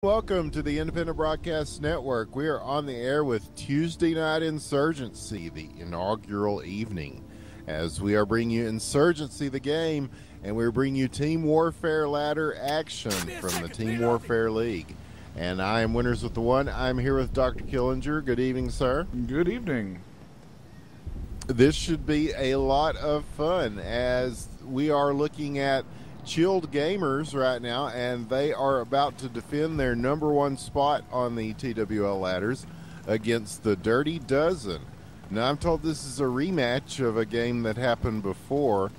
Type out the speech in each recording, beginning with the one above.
Welcome to the Independent Broadcast Network. We are on the air with Tuesday Night Insurgency, the inaugural evening, as we are bringing you Insurgency, the game, and we're bringing you Team Warfare Ladder action from the Team Warfare League. And I am Winners with the One. I'm here with Dr. Killinger. Good evening, sir. Good evening. This should be a lot of fun as we are looking at Chilled Gamers right now, and they are about to defend their number one spot on the TWL ladders against the Dirty Dozen. Now, I'm told this is a rematch of a game that happened before.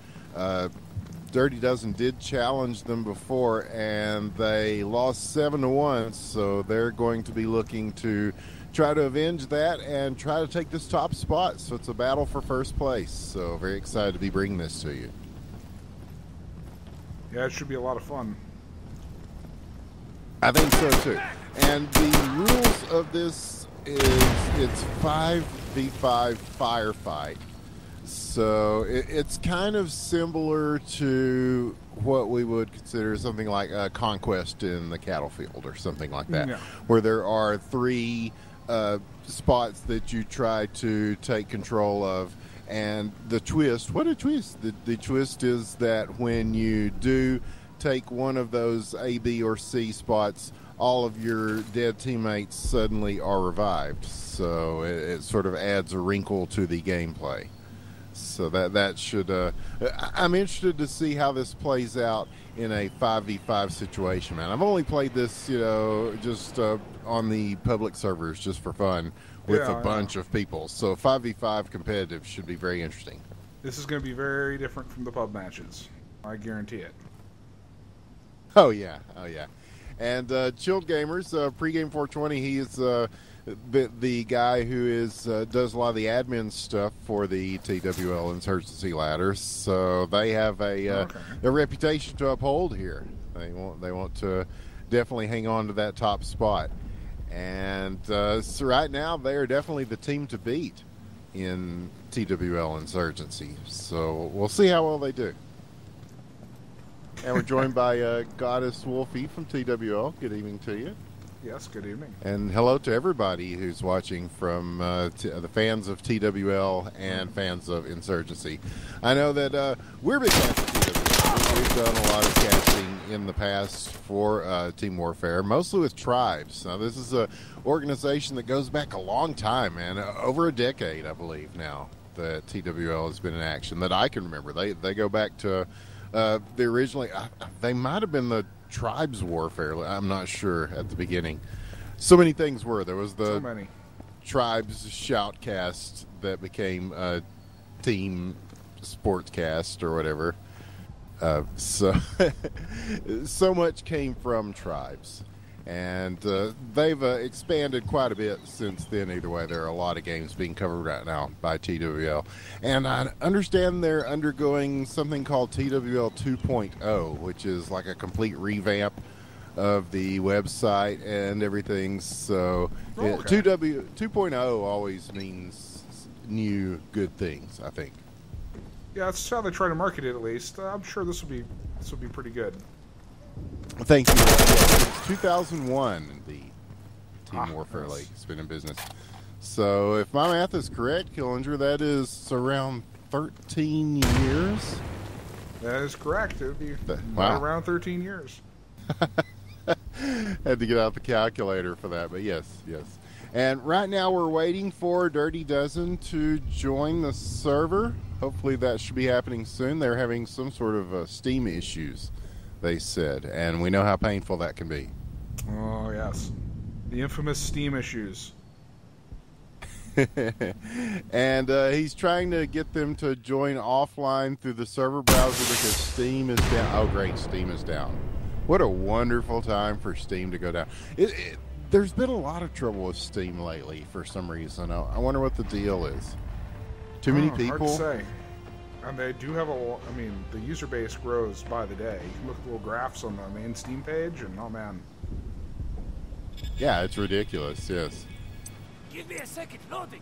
Dirty Dozen did challenge them before, and they lost 7-1, so they're going to be looking to try to avenge that and try to take this top spot. So it's a battle for first place. So very excited to be bringing this to you. Yeah, it should be a lot of fun. I think so too. And the rules of this is it's 5v5 firefight. So it's kind of similar to what we would consider something like a conquest in the cattle field or something like that, Yeah. where there are three spots that you try to take control of. And the twist, what a twist. The twist is that when you do take one of those A, B, or C spots, all of your dead teammates suddenly are revived. So it sort of adds a wrinkle to the gameplay. So that should, I'm interested to see how this plays out in a 5v5 situation, man. I've only played this, just on the public servers just for fun with a bunch of people. So 5v5 competitive should be very interesting. This is going to be very different from the pub matches. I guarantee it. Oh, yeah. And Chilled Gamers, Pregame 420, he is the guy who does a lot of the admin stuff for the TWL Insurgency ladders. So they have a reputation to uphold here. They want to definitely hang on to that top spot. And so right now, they are definitely the team to beat in TWL Insurgency. So we'll see how well they do. And we're joined by Goddess Wolfie from TWL. Good evening to you. Yes, good evening. And hello to everybody who's watching from the fans of TWL and fans of Insurgency. I know that we're big fans of TWL. We've done a lot of casting in the past for Team Warfare, mostly with Tribes. Now, this is an organization that goes back a long time, man, over a decade, I believe, now that TWL has been in action, that I can remember. They go back to the originally, they might have been the Tribes Warfare, I'm not sure, at the beginning. So many things were. There was the Tribes Shoutcast that became Team Sportscast or whatever. So much came from Tribes, and they've expanded quite a bit since then. Either way, there are a lot of games being covered right now by TWL, and I understand they're undergoing something called TWL 2.0, which is like a complete revamp of the website and everything. So 2.0 always means new good things, I think. Yeah, that's how they try to market it, at least. I'm sure this will be pretty good. Thank you. Since 2001, the Team Warfare League has been in business. So, if my math is correct, Killinger, that is around 13 years. That is correct. It would be around 13 years. Had to get out the calculator for that, but yes. And right now we're waiting for Dirty Dozen to join the server. Hopefully that should be happening soon. They're having some sort of Steam issues, they said, and we know how painful that can be. Oh, yes. The infamous Steam issues. And he's trying to get them to join offline through the server browser because Steam is down. Oh, great, Steam is down. What a wonderful time for Steam to go down. There's been a lot of trouble with Steam lately for some reason. I wonder what the deal is. Too many people? Hard to say. And they do have the user base grows by the day. You can look at the little graphs on the main Steam page, and oh man. Yeah, it's ridiculous, yes. Give me a second, loading.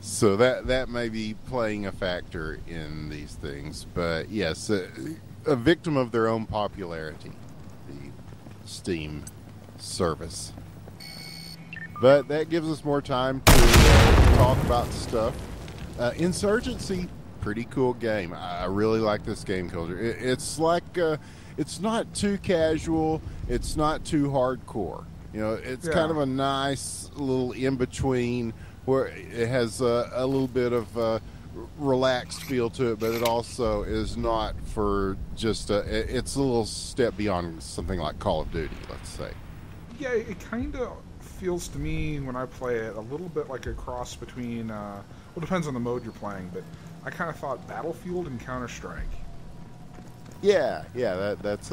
So that may be playing a factor in these things. But yes, a victim of their own popularity, the Steam service. But that gives us more time to talk about stuff. Insurgency, pretty cool game. I really like this game culture. It's like it's not too casual. It's not too hardcore. You know, it's kind of a nice little in between where it has a little bit of relaxed feel to it, but it also is not for just it's a little step beyond something like Call of Duty, let's say. Yeah, it kind of feels to me when I play it a little bit like a cross between well, it depends on the mode you're playing, but I kind of thought Battlefield and Counter-Strike. Yeah, that's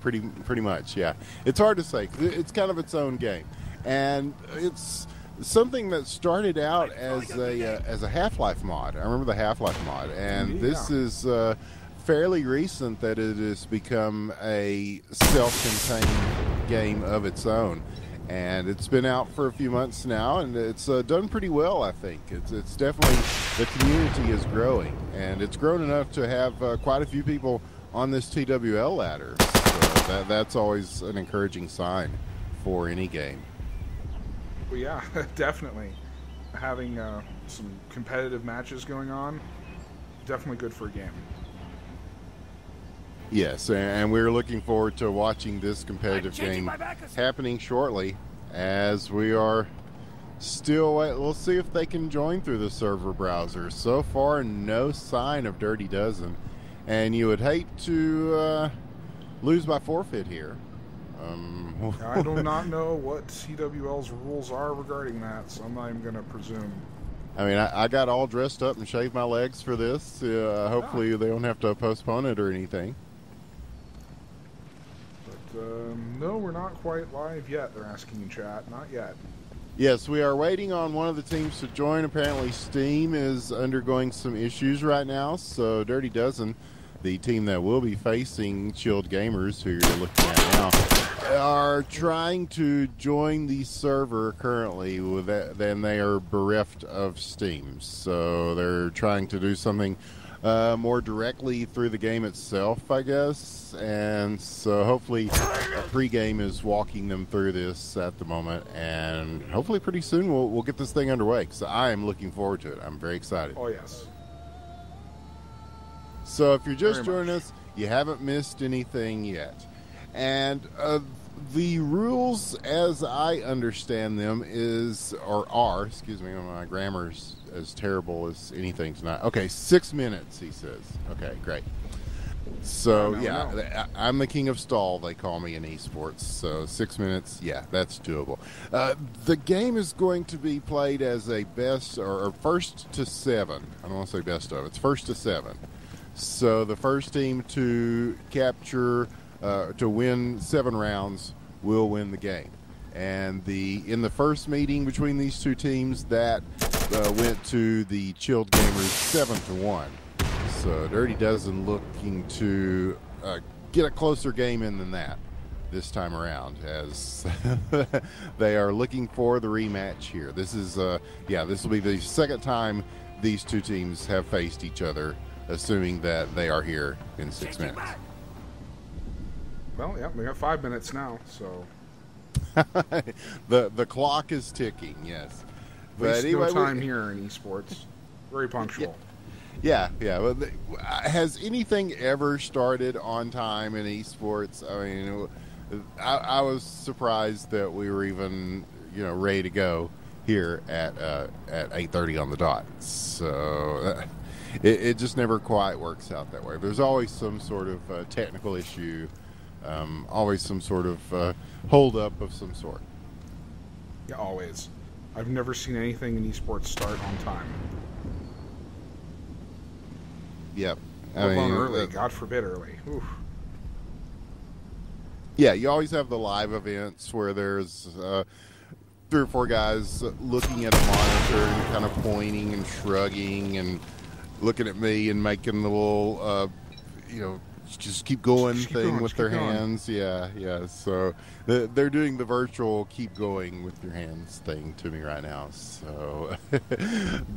pretty much. Yeah, it's hard to say. It's kind of its own game, and it's something that started out as a Half-Life mod. I remember the Half-Life mod, and this is fairly recent that it has become a self-contained game of its own. And it's been out for a few months now, and it's done pretty well, I think. It's definitely, the community is growing, and it's grown enough to have quite a few people on this TWL ladder. So that's always an encouraging sign for any game. Well, yeah, definitely. Having some competitive matches going on, definitely good for a game. Yes, and we're looking forward to watching this competitive game happening shortly, as we are still we'll see if they can join through the server browser. So far, no sign of Dirty Dozen, and you would hate to lose by forfeit here. I do not know what TWL's rules are regarding that, so I'm not even going to presume. I mean, I got all dressed up and shaved my legs for this. Hopefully they don't have to postpone it or anything. No, we're not quite live yet, they're asking in chat. Not yet. Yes, we are waiting on one of the teams to join. Apparently Steam is undergoing some issues right now, so Dirty Dozen, the team that will be facing Chilled Gamers, who you're looking at now, are trying to join the server currently. Then they are bereft of Steam, so they're trying to do something more directly through the game itself, I guess. And so hopefully a pregame is walking them through this at the moment, and hopefully pretty soon we'll get this thing underway, because I am looking forward to it. I'm very excited. Oh, yes. So if you're just joining us, you haven't missed anything yet. And the rules, as I understand them, are, excuse me, my grammar's as terrible as anything tonight. Okay, 6 minutes, he says. Okay, great. So, I'm the king of stall, they call me in esports. So 6 minutes, yeah, that's doable. The game is going to be played as a best, or first to seven. I don't want to say best of, it's first to seven. So the first team to capture, to win 7 rounds will win the game. And in the first meeting between these two teams, that went to the Chilled Gamers 7-1. So Dirty Dozen looking to get a closer game in than that this time around, as they are looking for the rematch here. This is this will be the second time these two teams have faced each other, assuming that they are here in 6 minutes. Well, yeah, we got 5 minutes now, so the clock is ticking. Yes, but anyway, no time here in esports. Very punctual. Yeah. Well, has anything ever started on time in esports? I mean, I was surprised that we were even ready to go here at 8:30 on the dot. So it just never quite works out that way. There's always some sort of technical issue. Always some sort of hold up of some sort. Yeah, always. I've never seen anything in esports start on time. Yep. I mean, early. God forbid early. Oof. Yeah, you always have the live events where there's 3 or 4 guys looking at a monitor and kind of pointing and shrugging and looking at me and making the little, just keep going thing with their hands. Yeah. So they're doing the virtual keep going with your hands thing to me right now. So,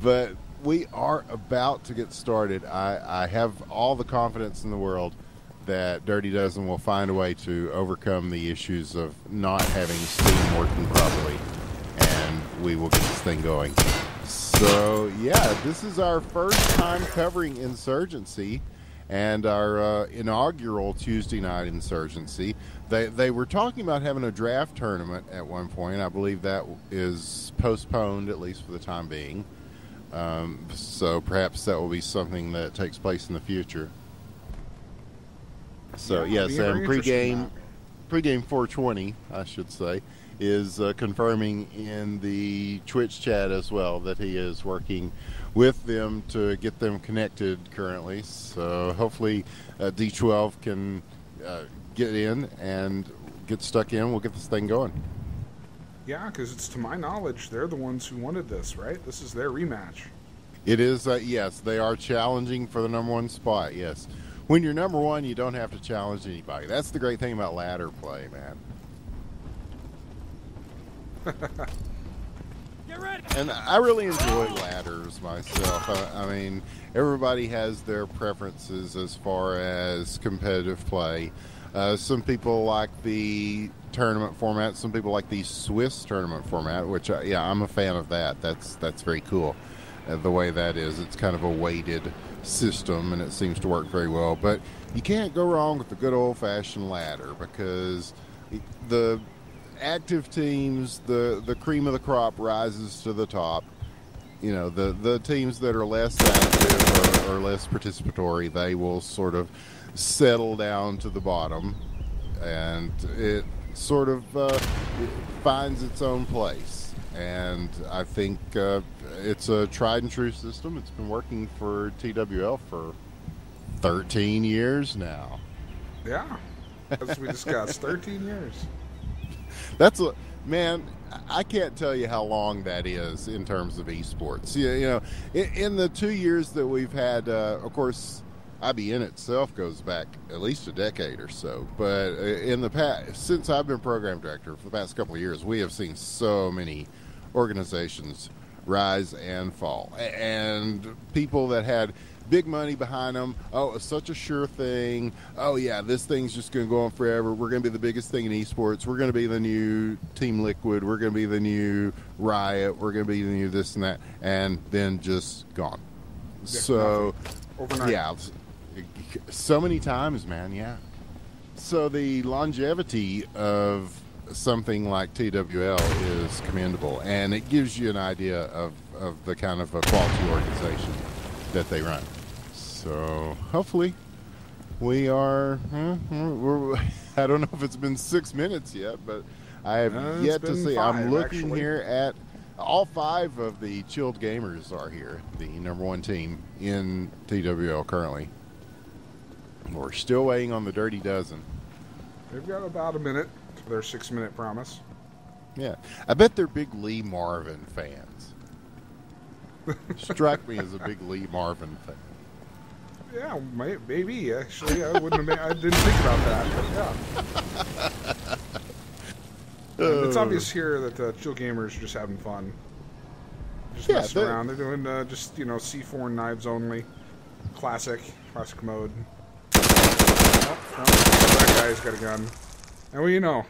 but we are about to get started. I have all the confidence in the world that Dirty Dozen will find a way to overcome the issues of not having Steam working properly, and we will get this thing going. So, yeah, this is our first time covering Insurgency and our inaugural Tuesday night Insurgency. They were talking about having a draft tournament at one point. I believe that is postponed, at least for the time being. So perhaps that will be something that takes place in the future. So Yeah, yes, it'll and be very pregame 420, I should say, is confirming in the Twitch chat as well that he is working with them to get them connected currently. So hopefully D12 can get in and get stuck in. We'll get this thing going. Yeah, because it's, to my knowledge, they're the ones who wanted this, right? This is their rematch. It is, yes, they are challenging for the number one spot, yes. When you're number one, you don't have to challenge anybody. That's the great thing about ladder play, man. Get ready. And I really enjoy ladders myself. I mean, everybody has their preferences as far as competitive play. Some people like the tournament format. Some people like the Swiss tournament format, which, yeah, I'm a fan of that. That's very cool. The way that is, it's kind of a weighted system, and it seems to work very well. But you can't go wrong with the good old-fashioned ladder, because the active teams, the cream of the crop rises to the top. You know, the teams that are less active or less participatory, they will sort of settle down to the bottom, and it sort of finds its own place. And I think it's a tried and true system. It's been working for TWL for 13 years now. Yeah, as we discussed, 13 years. That's a man. I can't tell you how long that is in terms of esports. You know, in the 2 years that we've had, of course, IBN itself goes back at least a decade or so. But in the past, since I've been program director for the past couple of years, we have seen so many organizations rise and fall, and people that had big money behind them. Oh, it's such a sure thing. Oh yeah, this thing's just going to go on forever. We're going to be the biggest thing in esports. We're going to be the new Team Liquid. We're going to be the new Riot. We're going to be the new this and that, and then just gone. Yeah, So, overnight. yeah, so many times, man. Yeah. So the longevity of something like TWL is commendable, and it gives you an idea of the kind of a quality organization that they run. So hopefully we are, I don't know if it's been 6 minutes yet, but I have yet to see. I'm looking actually. here at all 5 of the Chilled Gamers are here, the number one team in TWL currently. We're still waiting on the Dirty Dozen. They've got about a minute to their 6-minute promise. Yeah, I bet they're big Lee Marvin fans. Struck me as a big Lee Marvin fan. Yeah, maybe actually. I wouldn't have. I didn't think about that. But yeah, it's obvious here that Chill Gamers are just having fun, just messing around. They're doing just C4 and knives only, classic mode. Oh, that guy's got a gun. And well,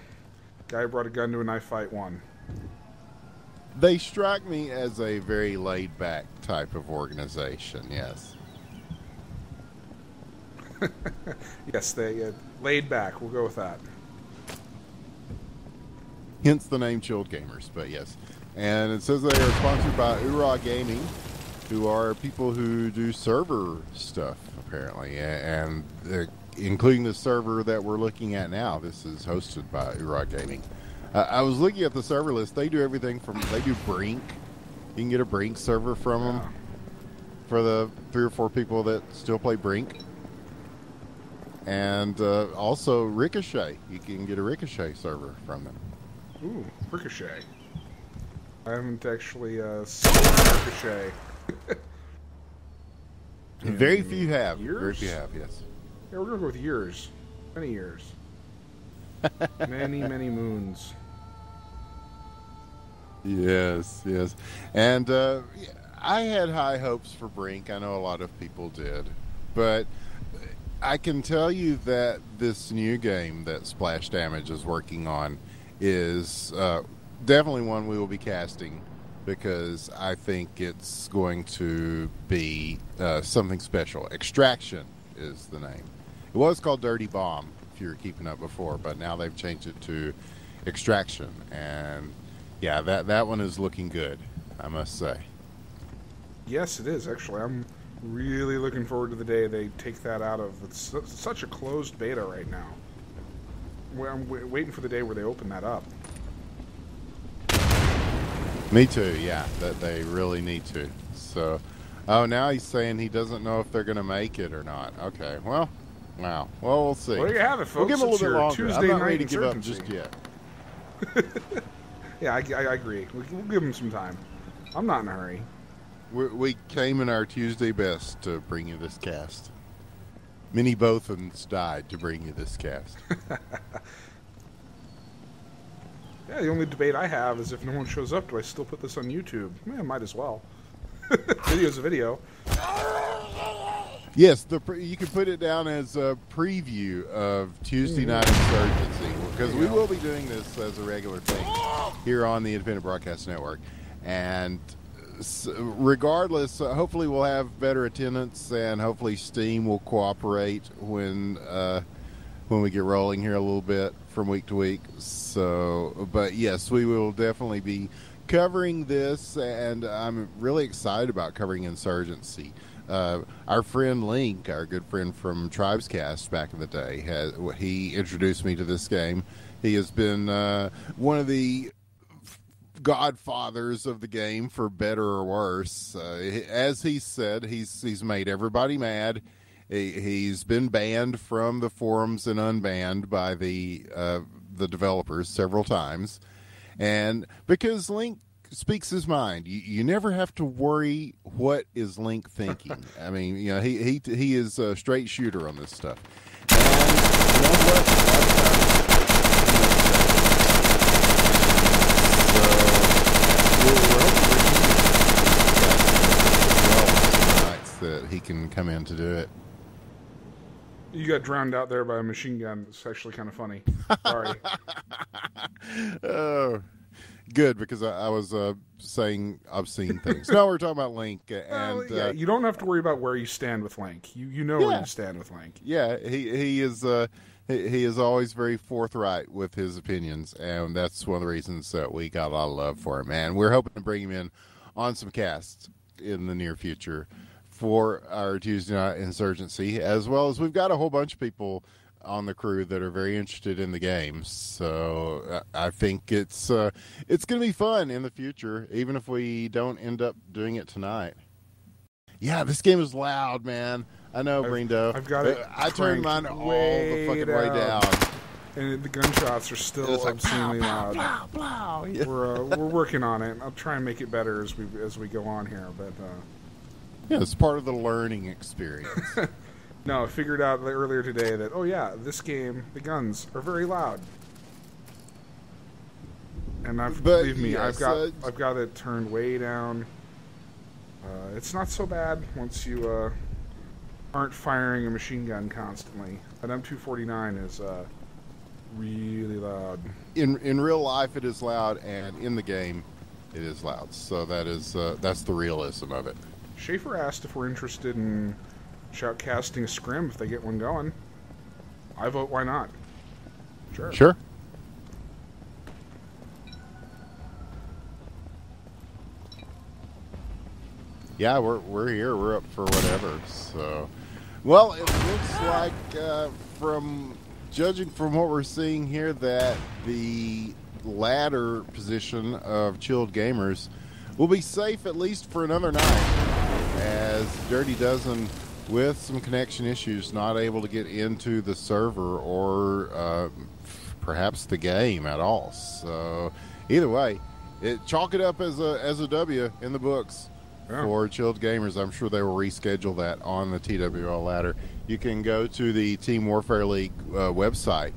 guy brought a gun to a knife fight, won. They strike me as a very laid-back type of organization, yes. Yes, they laid back. We'll go with that. Hence the name Chilled Gamers, but yes. And it says they are sponsored by Ura Gaming, who are people who do server stuff, apparently. And including the server that we're looking at now, this is hosted by Ura Gaming. I was looking at the server list. They do everything from, they do Brink. You can get a Brink server from them for the 3 or 4 people that still play Brink. And also Ricochet. You can get a Ricochet server from them. Ooh, Ricochet. I haven't actually seen Ricochet. Very few have. Years? Very few have, yes. Yeah, we're going to go with years. Many years. Many moons. Yes, yes. And I had high hopes for Brink. I know a lot of people did. But I can tell you that this new game that Splash Damage is working on is definitely one we will be casting, because I think it's going to be something special. Extraction is the name. It was called Dirty Bomb, if you were keeping up before, but now they've changed it to Extraction. And yeah, that one is looking good, I must say. Yes, it is, actually. I'm really looking forward to the day they take that out of... It's such a closed beta right now. I'm waiting for the day where they open that up. Me too, yeah. That they really need to. So, oh, now he's saying he doesn't know if they're going to make it or not. Okay, well, wow. Well, we'll see. Well, there you have it, folks. We'll give him a little bit longer. Tuesday I'm not night ready to give up Insurgency. just yet. Yeah, I agree. We'll give him some time. I'm not in a hurry. We came in our Tuesday best to bring you this cast. Many Bothans died to bring you this cast. Yeah, the only debate I have is if no one shows up, do I still put this on YouTube? Yeah, might as well. Video's a video. Yes, you can put it down as a preview of Tuesday Night Insurgency, because we will be doing this as a regular thing here on the Independent Broadcast Network. And regardless, hopefully we'll have better attendance, and hopefully Steam will cooperate when we get rolling here a little bit from week to week. So, but yes, we will definitely be covering this, and I'm really excited about covering Insurgency. Our friend Link, our good friend from Tribescast back in the day, he introduced me to this game. He has been one of the godfathers of the game, for better or worse. As he said, he's made everybody mad. He's been banned from the forums and unbanned by the developers several times, and because Link speaks his mind, you never have to worry what is Link thinking. I mean, you know, he is a straight shooter on this stuff. And you know what? That he can come in to do it. You got drowned out there by a machine gun. It's actually kind of funny. Sorry. Oh, good, because I was saying obscene things. No, we're talking about Link, and yeah, you don't have to worry about where you stand with Link. You know where you stand with Link. Yeah, he is always very forthright with his opinions, and that's one of the reasons that we got a lot of love for him. And we're hoping to bring him in on some casts in the near future for our Tuesday Night Insurgency, as well as we've got a whole bunch of people on the crew that are very interested in the game. So I think it's going to be fun in the future, even if we don't end up doing it tonight. Yeah, this game is loud, man. I know, Brindo. I've got it. I turned mine all the fucking way down. And the gunshots are still like, obscenely loud. Pow, pow. Yeah. We're working on it. I'll try and make it better as we go on here, but. Yeah, it's part of the learning experience. No, I figured out earlier today that, oh yeah, this game, the guns are very loud. And believe me, yes, I've got it turned way down. It's not so bad once you aren't firing a machine gun constantly. An M249 is really loud. In real life, it is loud, and in the game, it is loud. So that's the realism of it. Schaefer asked if we're interested in shoutcasting a scrim if they get one going. I vote why not. Sure. Yeah, we're here. We're up for whatever. So, well, it looks like from judging from what we're seeing here that the ladder position of Chilled Gamers will be safe at least for another night, as Dirty Dozen, with some connection issues, not able to get into the server or perhaps the game at all. So either way, chalk it up as a W in the books for Chilled Gamers. I'm sure they will reschedule that on the TWL ladder. You can go to the Team Warfare League website,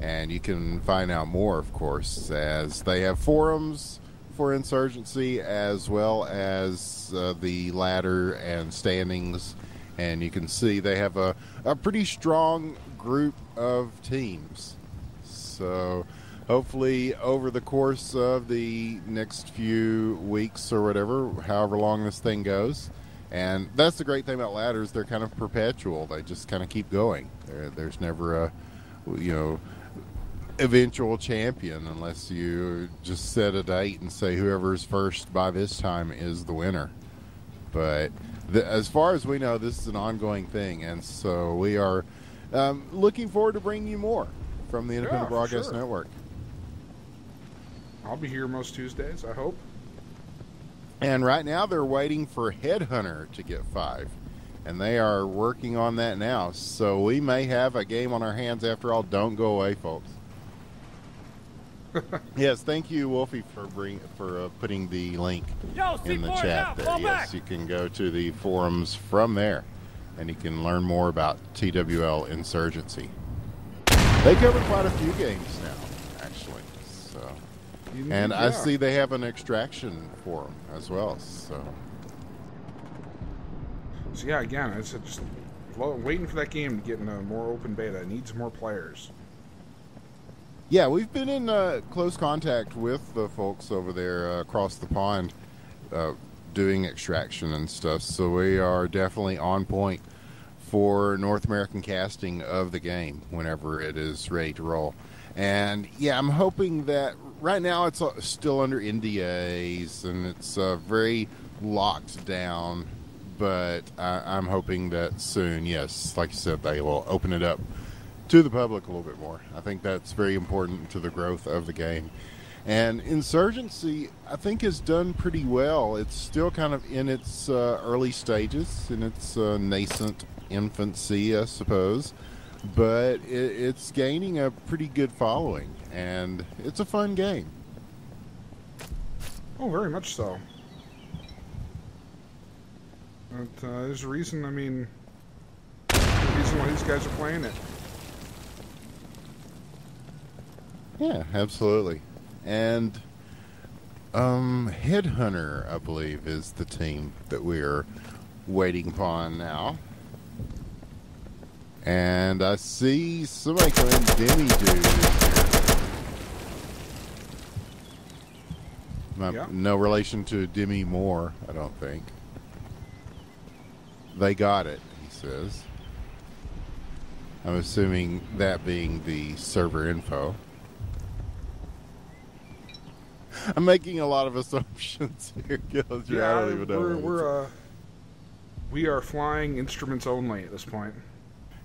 and you can find out more, of course, as they have forums for Insurgency, as well as the ladder and standings And you can see they have a pretty strong group of teams. So hopefully over the course of the next few weeks or whatever, however long this thing goes, and that's the great thing about ladders, they're kind of perpetual. They just kind of keep going. There's never a, eventual champion unless you just set a date and say whoever's first by this time is the winner. But as far as we know, this is an ongoing thing, and so we are looking forward to bringing you more from the Independent Broadcast Network. I'll be here most Tuesdays, I hope. And right now they're waiting for Headhunter to get 5. And they are working on that now. So we may have a game on our hands after all. Don't go away, folks. Yes, thank you, Wolfie, for putting the link in the chat there. Yes, you can go to the forums from there. And you can learn more about TWL Insurgency. They cover quite a few games now, actually. So, and I see they have an Extraction forum as well. So yeah, again, it's just waiting for that game to get in a more open beta. It needs more players. Yeah, we've been in close contact with the folks over there across the pond doing Extraction and stuff. So we are definitely on point for North American casting of the game whenever it is ready to roll. And yeah, I'm hoping that right now it's still under NDAs and it's very locked down, but I'm hoping that soon, yes, like you said, they will open it up to the public a little bit more. I think that's very important to the growth of the game. And Insurgency, I think, has done pretty well. It's still kind of in its early stages, in its nascent infancy, I suppose. But it's gaining a pretty good following, and it's a fun game. Oh, very much so. But there's a reason, I mean, the reason why these guys are playing it. Yeah, absolutely. And Headhunter, I believe, is the team that we are waiting upon now. And I see somebody come in, Demi Dude is here. No relation to Demi Moore, I don't think. They got it, he says. I'm assuming that being the server info. I'm making a lot of assumptions here, Gilles. Yeah, we are flying instruments only at this point.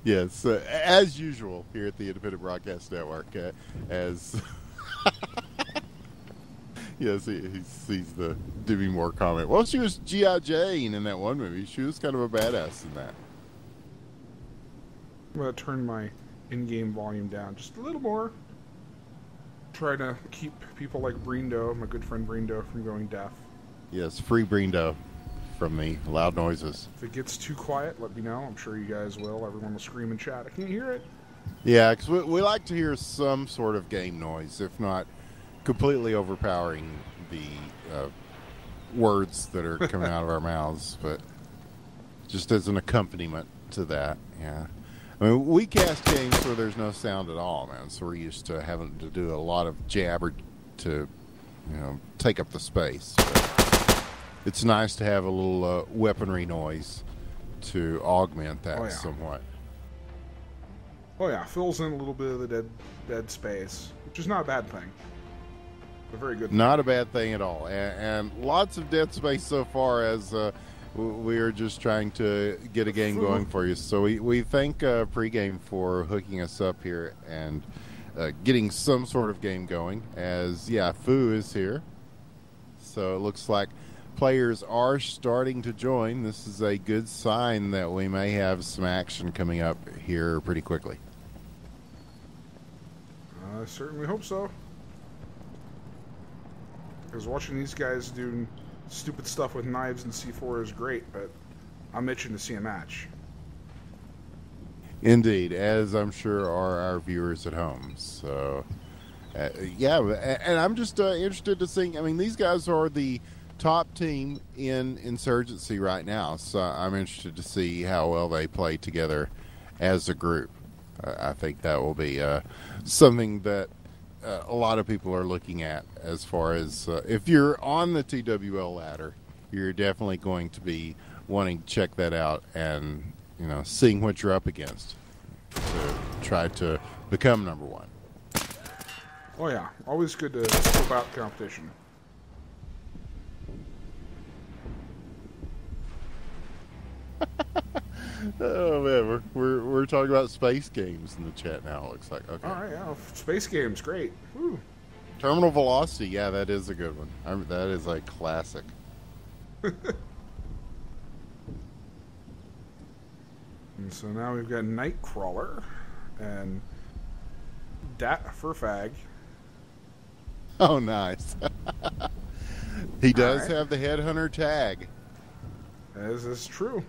Yes, as usual here at the Independent Broadcast Network. As yes, he sees the Demi Moore comment. Well, she was G.I. Jane in that one movie. She was kind of a badass in that. I'm going to turn my in-game volume down just a little more. Try to keep people like Brindo, my good friend Brindo, from going deaf. Yes, free Brindo from the loud noises. If it gets too quiet, let me know. I'm sure you guys will. Everyone will scream and chat. I can't hear it. Yeah, because we like to hear some sort of game noise, if not completely overpowering the words that are coming out of our mouths, but just as an accompaniment to that, yeah. I mean, we cast games where there's no sound at all, man, so we're used to having to do a lot of jabber to, take up the space. But it's nice to have a little weaponry noise to augment that somewhat. Oh yeah, fills in a little bit of the dead space, which is not a bad thing. A very good thing. Not a bad thing at all. And lots of dead space so far as we are just trying to get a game going for you. So we thank Pregame for hooking us up here and getting some sort of game going. As, Fu is here. So it looks like players are starting to join. This is a good sign that we may have some action coming up here pretty quickly. I certainly hope so. Because watching these guys do stupid stuff with knives and C4 is great, but I'm itching to see a match. Indeed, as I'm sure are our viewers at home. So, and I'm just interested to see. I mean, these guys are the top team in Insurgency right now. So I'm interested to see how well they play together as a group. I think that will be something that a lot of people are looking at as far as if you're on the TWL ladder, you're definitely going to be wanting to check that out and, seeing what you're up against to try to become number one. Oh yeah, always good to scope out competition. Oh man, we're talking about space games in the chat now. It looks like okay. All right, yeah, space games, great. Woo. Terminal Velocity, yeah, that is a good one. That is a classic. And so now we've got Nightcrawler and Dat Furfag. Oh, nice. He does right. have the Headhunter tag. As is true.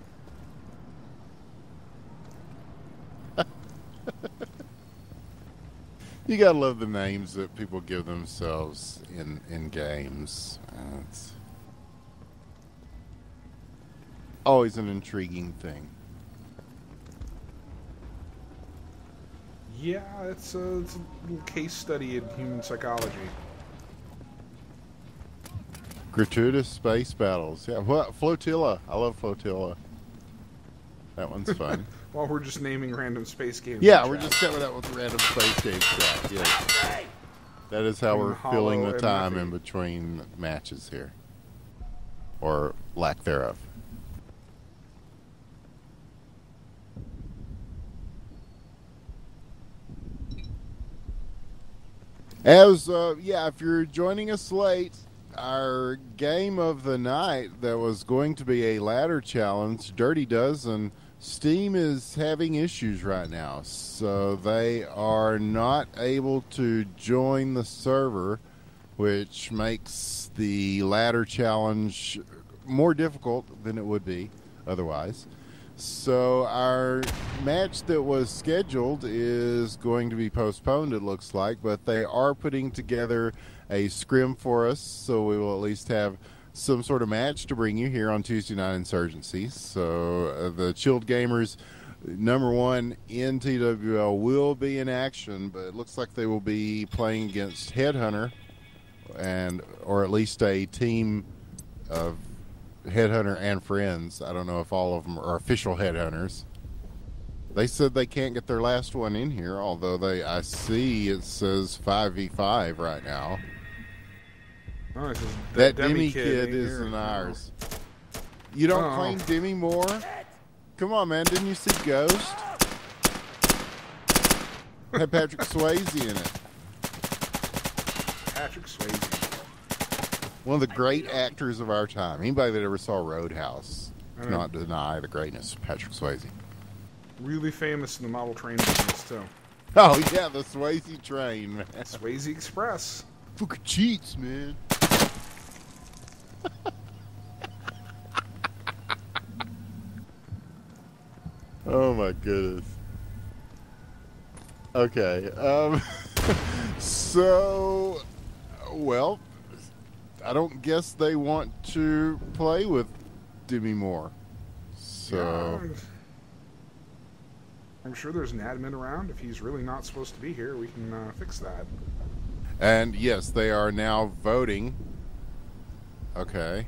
You gotta love the names that people give themselves in games. It's always an intriguing thing. Yeah, it's a little case study in human psychology. Gratuitous space battles. Yeah, what? Flotilla. I love Flotilla. That one's fun. Well, we're just naming random space games. Yeah, we're just coming up with random space games. Yes. That is how we're filling the time in between matches here. Or lack thereof. If you're joining us late, our game of the night that was going to be a ladder challenge, Dirty Dozen, Steam is having issues right now, so they are not able to join the server, which makes the ladder challenge more difficult than it would be otherwise. So our match that was scheduled is going to be postponed, it looks like, but they are putting together a scrim for us, so we will at least have some sort of match to bring you here on Tuesday Night Insurgency. So the Chilled Gamers #1 in TWL will be in action, but it looks like they will be playing against Headhunter, or at least a team of Headhunter and friends. I don't know if all of them are official Headhunters. They said they can't get their last one in here, although I see it says 5v5 right now. Oh, it says that Demi Kid isn't ours. You don't claim Demi Moore? Come on, man. Didn't you see Ghost? Had Patrick Swayze in it. Patrick Swayze. One of the great actors of our time. Anybody that ever saw Roadhouse cannot deny the greatness of Patrick Swayze. Really famous in the model train business, too. Oh, yeah, the Swayze train, man. Swayze Express. Fucking cheats, man. Oh my goodness. Okay. So, well, I don't guess they want to play with Demi Moore. So, Yeah, I'm sure there's an admin around. If he's really not supposed to be here, we can fix that. and yes, they are now voting. Okay.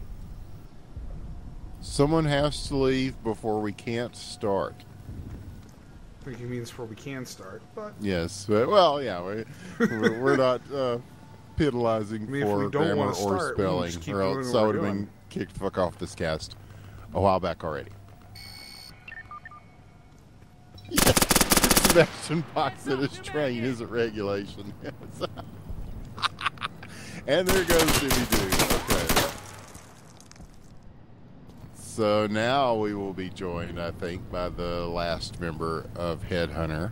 Someone has to leave before we can't start. I think he means before we can start, but Yes, but, well, yeah, we're not penalizing I mean, if for we don't grammar wanna or start, we can spelling, just keep or doing else what I we're would have doing. been kicked the fuck off this cast a while back already. Sebastian Box at his train isn't regulation. And there goes Jimmy Dude. Okay. So now we will be joined, I think, by the last member of Headhunter.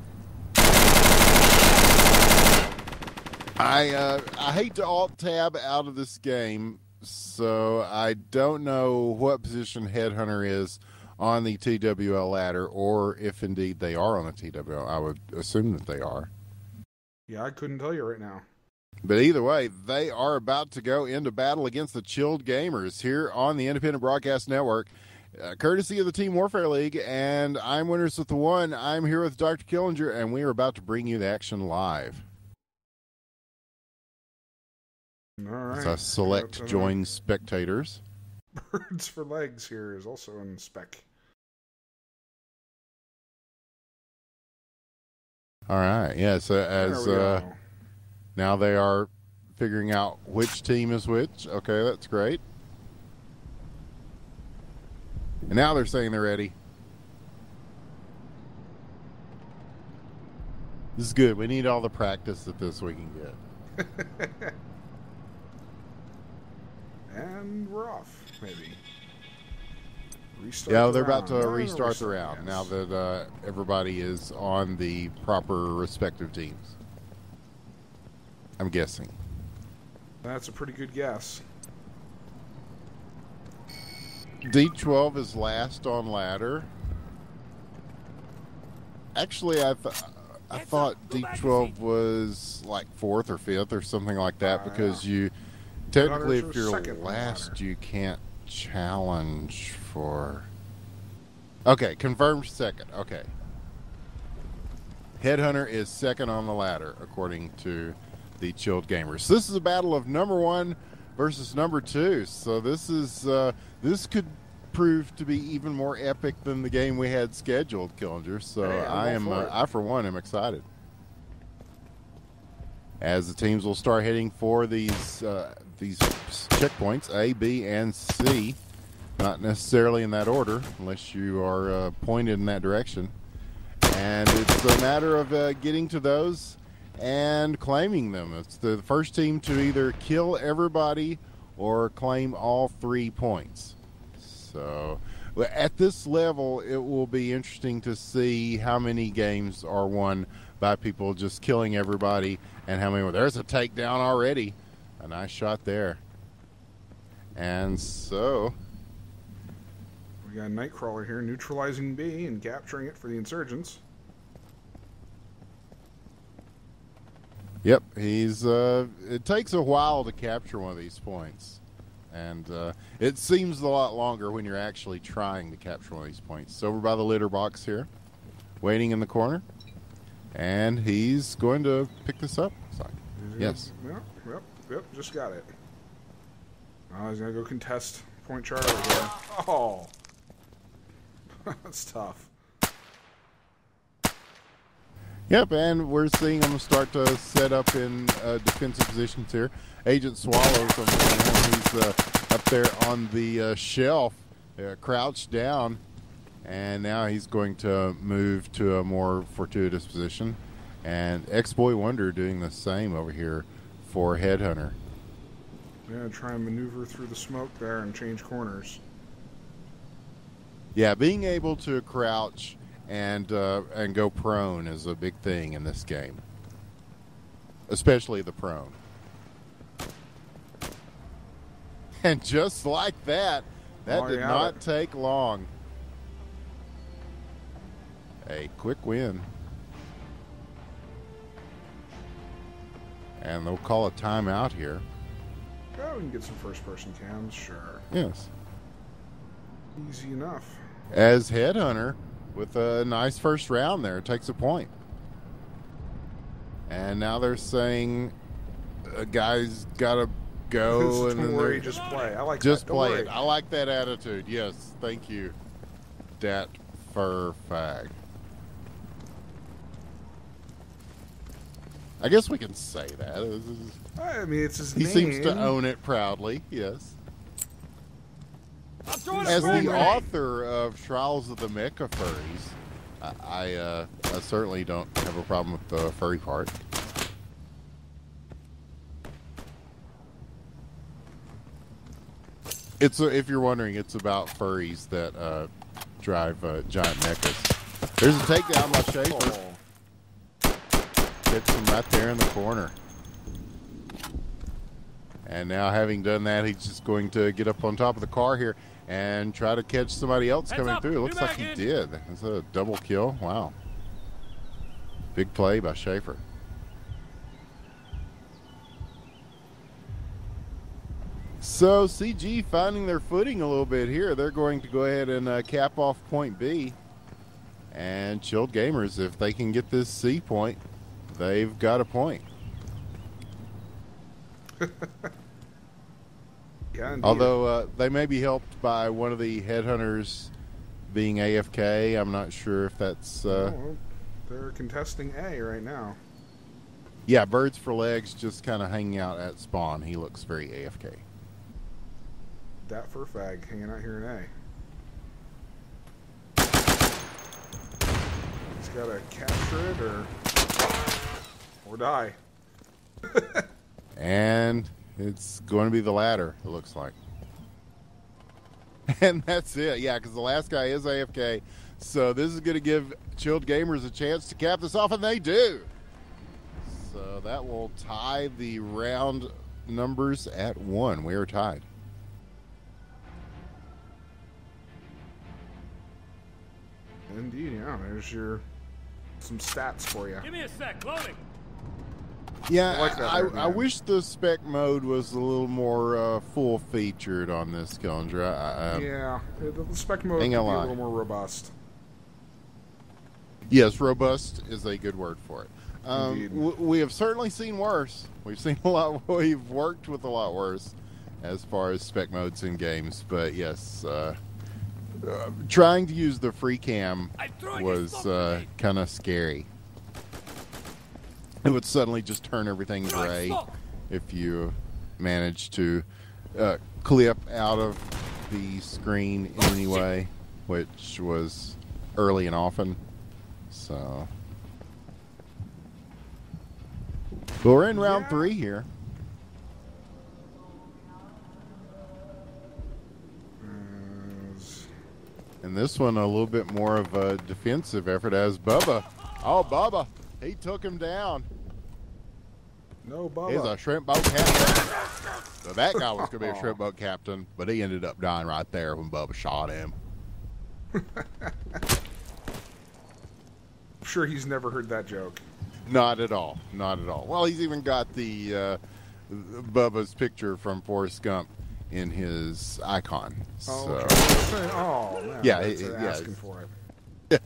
I hate to alt-tab out of this game, so I don't know what position Headhunter is on the TWL ladder, or if indeed they are on the TWL. I would assume that they are. yeah, I couldn't tell you right now. But either way, they are about to go into battle against the Chilled Gamers here on the Independent Broadcast Network, courtesy of the Team Warfare League. And I'm Winners with the One. I'm here with Dr. Killinger, and we are about to bring you the action live. All right. As I select join spectators. Birds for Legs here is also in spec. All right. Yeah, so as now they are figuring out which team is which. Okay, that's great. And now they're saying they're ready. This is good. We need all the practice that this we can get. And we're off, maybe. Yeah, they're about to restart the round now that everybody is on the proper respective teams. I'm guessing. That's a pretty good guess. D12 is last on ladder. Actually, I thought D12 was like 4th or 5th or something like that because you technically, if you're last, you can't challenge for. Okay, confirmed second. Okay. Headhunter is second on the ladder, according to the Chilled Gamers. This is a battle of number 1 versus number 2. So this is this could prove to be even more epic than the game we had scheduled, Killinger. So hey, I for one am excited. As the teams will start heading for these checkpoints, A, B, and C. Not necessarily in that order, unless you are pointed in that direction. And it's a matter of getting to those and claiming them. It's the first team to either kill everybody or claim all 3 points. So at this level, it will be interesting to see how many games are won by people just killing everybody and how many. There's a takedown already. A nice shot there. And so we got Nightcrawler here neutralizing B and capturing it for the insurgents. Yep, he's it takes a while to capture one of these points. And it seems a lot longer when you're actually trying to capture one of these points. So over by the litter box here, waiting in the corner. And he's going to pick this up. Sorry. Yes. Yep, just got it. Oh, he's going to go contest point Charlie here. Oh! That's tough. Yep, and we're seeing them start to set up in defensive positions here. Agent Swallows, he's up there on the shelf, crouched down, and now he's going to move to a more fortuitous position. And X-Boy Wonder doing the same over here for Headhunter. Yeah, try and maneuver through the smoke there and change corners. Yeah, being able to crouch and go prone is a big thing in this game, especially the prone. And just like that, did not take long. A quick win. And they'll call a timeout here. Oh, we can get some first-person cams, sure. Yes. Easy enough. As Headhunter, with a nice first round there, takes a point. And now they're saying a guy's got to go. Don't worry, just play. I like that. Just play it. I like that attitude. Yes, thank you, Dat Fur Fag. I guess we can say that. I mean, it's his name. He seems to own it proudly, yes. As the author of Trials of the Mecha Furries, I certainly don't have a problem with the furry part. If you're wondering, it's about furries that drive giant mechas. There's a takedown by Schaefer. Hits him right there in the corner. And now, having done that, he's just going to get up on top of the car here and try to catch somebody else coming through. It looks like he did. That's a double kill. Wow. Big play by Schaefer. So CG finding their footing a little bit here. They're going to go ahead and cap off point B. And Chilled Gamers, if they can get this C point, they've got a point. Yeah, indeed. Although they may be helped by one of the headhunters being AFK. I'm not sure if that's... Well, they're contesting A right now. Yeah, Birds for Legs just kind of hanging out at spawn. He looks very AFK. Dat for Fag hanging out here in A. He's got to capture it or die. And it's going to be the latter, it looks like. And that's it. Yeah, because the last guy is AFK. So this is going to give Chilled Gamers a chance to cap this off, and they do. So that will tie the round numbers at 1. We are tied. Indeed, yeah. There's some stats for you. Give me a sec, loading. Yeah, I like that there, I man. wish the spec mode was a little more full featured on this Killendra. Yeah, the spec mode could Ain't be a gonna lie. little more robust. Yes, robust is a good word for it. Indeed. We have certainly seen worse. We've seen a lot. We've worked with a lot worse as far as spec modes in games. But yes, trying to use the free cam I'm throwing was this fucking kind of scary. It would suddenly just turn everything Throwing gray smoke. if you managed to clip out of the screen in any way, which was early and often. So, but we're in round Yeah. 3 here. And this one a little bit more of a defensive effort as Bubba. Oh, Bubba, he took him down. No, He's Bubba. a shrimp boat captain. So that guy was going to be a shrimp boat captain, but he ended up dying right there when Bubba shot him. I'm sure he's never heard that joke. Not at all. Not at all. Well, he's even got the Bubba's picture from Forrest Gump in his icon. Oh, So, okay. Oh man. Yeah, that's yeah. asking for it.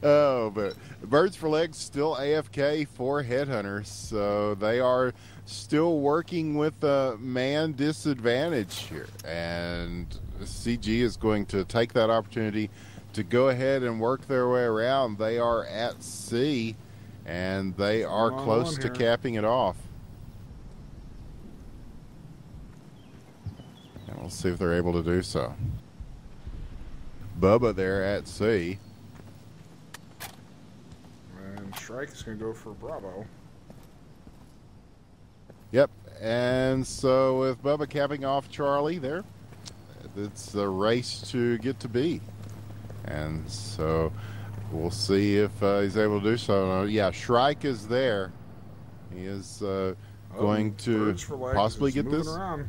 oh, but Birds for Legs still AFK for Headhunters, so they are still working with a man disadvantage here. And CG is going to take that opportunity to go ahead and work their way around. They are at C, and they are Come on close to here. capping it off. And we'll see if they're able to do so. Bubba there at C. And Shrike is going to go for Bravo. Yep, and so with Bubba capping off Charlie there, it's a race to get to B. And so we'll see if he's able to do so. Yeah, Shrike is there. He is going to Birds for Legs possibly is get moving this. around.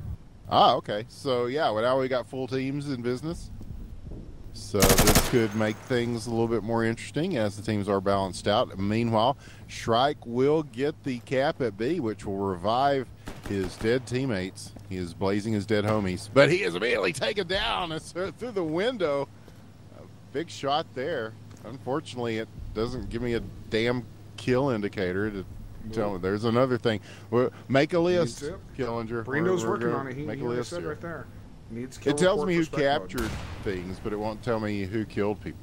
Ah, okay. So yeah, well, now we got full teams in business. So this could make things a little bit more interesting as the teams are balanced out. Meanwhile, Shrike will get the cap at B, which will revive his dead teammates. He is blazing his dead homies, but he is immediately taken down through the window. A big shot there. Unfortunately, it doesn't give me a damn kill indicator to tell me. There's another thing. Make a list, Needs it. Killinger. Brindo's We're working gonna on it. He make a already list said here. right there. Needs kill It tells report me for who spec mode. captured things, but it won't tell me who killed people.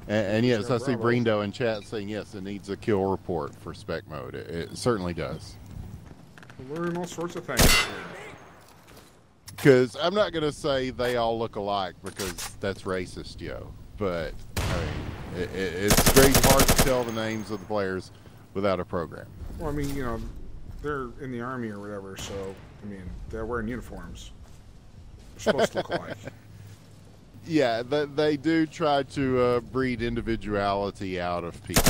And yes, Yeah, I see bravo. Brindo in chat saying yes, it needs a kill report for spec mode. It certainly does. We'll learn all sorts of things. Because I'm not going to say they all look alike because that's racist, yo. But I mean, it's very hard to tell the names of the players without a program. Well, I mean, you know, they're in the army or whatever, so, I mean, they're wearing uniforms. They're supposed to look alike. Yeah, they do try to breed individuality out of people.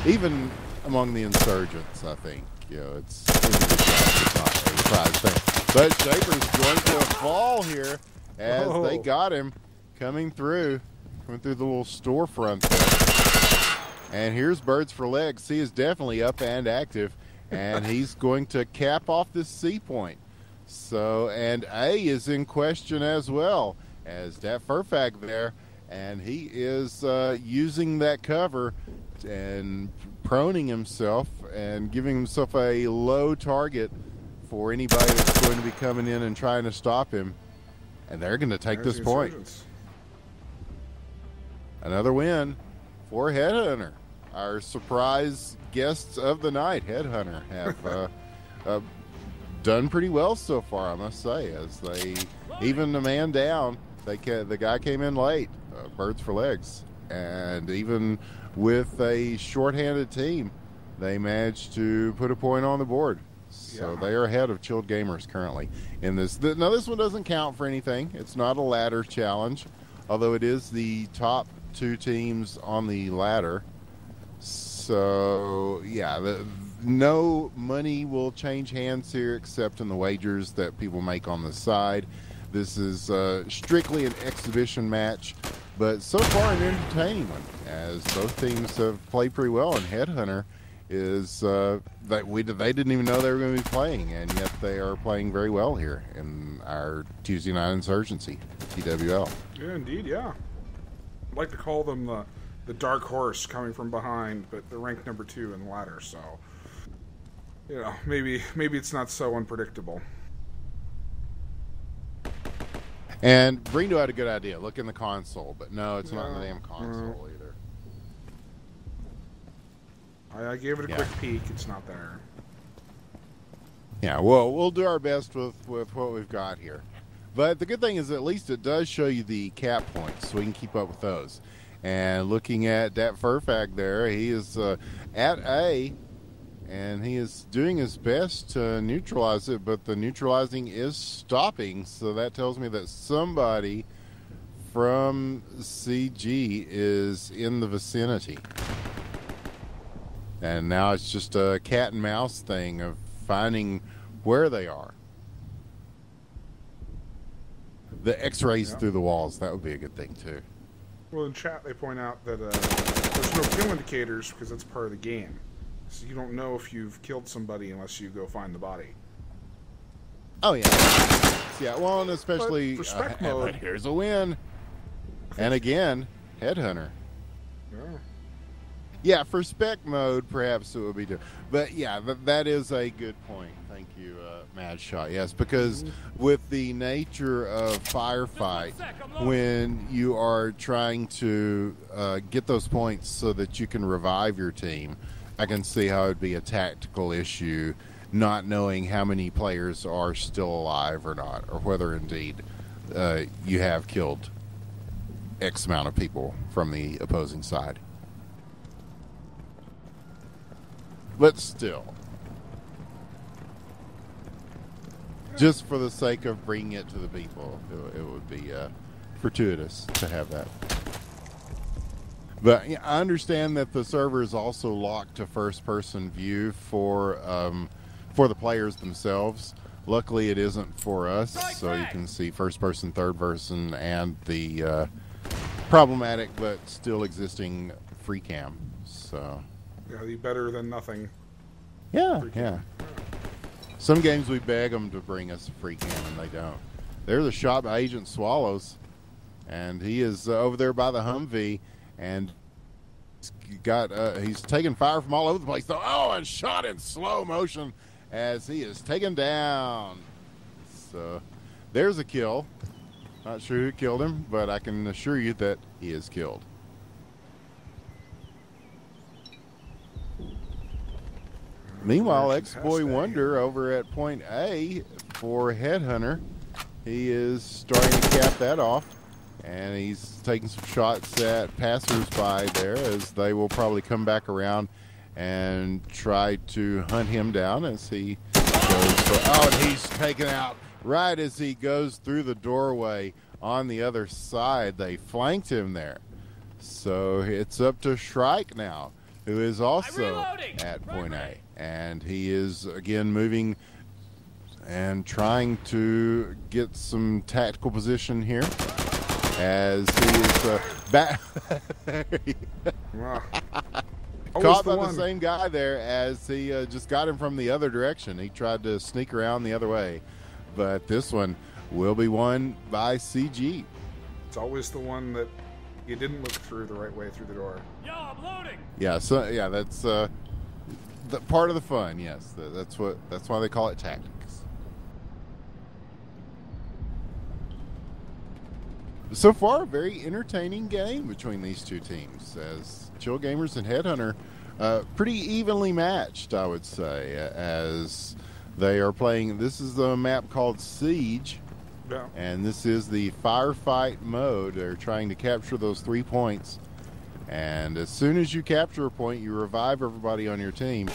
Even among the insurgents, I think. You know, it's individuality, not a prize thing. But Shaper's going to fall here as Whoa. they got him coming through the little storefront there. And here's Birds for Legs. He is definitely up and active, and he's going to cap off this C point. So, and A is in question as well as Dat Furfag there, and he is using that cover and proning himself and giving himself a low target for anybody that's going to be coming in and trying to stop him. And they're going to take this point. Another win for Headhunter. Our surprise guests of the night, Headhunter, have done pretty well so far, I must say, as they even the man down. The guy came in late, Birds for Legs, and even with a shorthanded team, they managed to put a point on the board. So they are ahead of Chilled Gamers currently in this. Now, this one doesn't count for anything. It's not a ladder challenge, although it is the top two teams on the ladder. So, yeah, no money will change hands here except in the wagers that people make on the side. This is strictly an exhibition match, but so far an entertaining one, as both teams have played pretty well, and Headhunter is they didn't even know they were going to be playing, and yet they are playing very well here in our Tuesday Night Insurgency, TWL. Yeah, indeed, yeah. I'd like to call them the dark horse coming from behind, but they're ranked number 2 in the ladder, so maybe it's not so unpredictable. And Brindo had a good idea. Look in the console, but no, it's not in the damn console either. I gave it a quick peek. It's not there. Yeah, well, we'll do our best with what we've got here. But the good thing is at least it does show you the cap points, so we can keep up with those. And looking at Dat Furfag there, he is at A, and he is doing his best to neutralize it, but the neutralizing is stopping, so that tells me that somebody from CG is in the vicinity. And now it's just a cat and mouse thing of finding where they are. The x-rays through the walls, that would be a good thing too. Well, in chat they point out that there's no kill indicators because that's part of the game. So you don't know if you've killed somebody unless you go find the body. Oh, yeah. Yeah, well, and especially... But for spec mode... Here's a win. And again, Headhunter. Yeah. Yeah, for spec mode, perhaps it would be different. But yeah, that is a good point. Thank you, Mad Shot. Yes, because with the nature of Firefight, when you are trying to get those points so that you can revive your team, I can see how it would be a tactical issue, not knowing how many players are still alive or not, or whether indeed you have killed X amount of people from the opposing side. But still, just for the sake of bringing it to the people, it would be fortuitous to have that. But yeah, I understand that the server is also locked to first-person view for the players themselves. Luckily, it isn't for us, so you can see first-person, third-person, and the problematic but still existing free cam. So. Yeah, the better than nothing. Yeah, yeah. Some games we beg them to bring us a free cam, and they don't. There's a shot by Agent Swallows, and he is over there by the Humvee, and he's taking fire from all over the place. Though, and shot in slow motion as he is taken down. So there's a kill. Not sure who killed him, but I can assure you that he is killed. Meanwhile, X-Boy Wonder over at point A for Headhunter. He is starting to cap that off, and he's taking some shots at passers-by there, as they will probably come back around and try to hunt him down as he goes for... and he's taken out right as he goes through the doorway on the other side. They flanked him there. So it's up to Shrike now, who is also at point A. And he is, again, moving and trying to get some tactical position here as he is back. Caught by the same guy there as he just got him from the other direction. He tried to sneak around the other way. But this one will be won by CG. It's always the one that you didn't look through the right way through the door. Yo, I'm loading. Yeah, so yeah, that's the part of the fun. Yes, that's why they call it tactics. So far, a very entertaining game between these two teams, as Chill Gamers and Headhunter pretty evenly matched, I would say, as they are playing. This is the map called Siege. Yeah. And this is the firefight mode. They're trying to capture those 3 points. And as soon as you capture a point, you revive everybody on your team.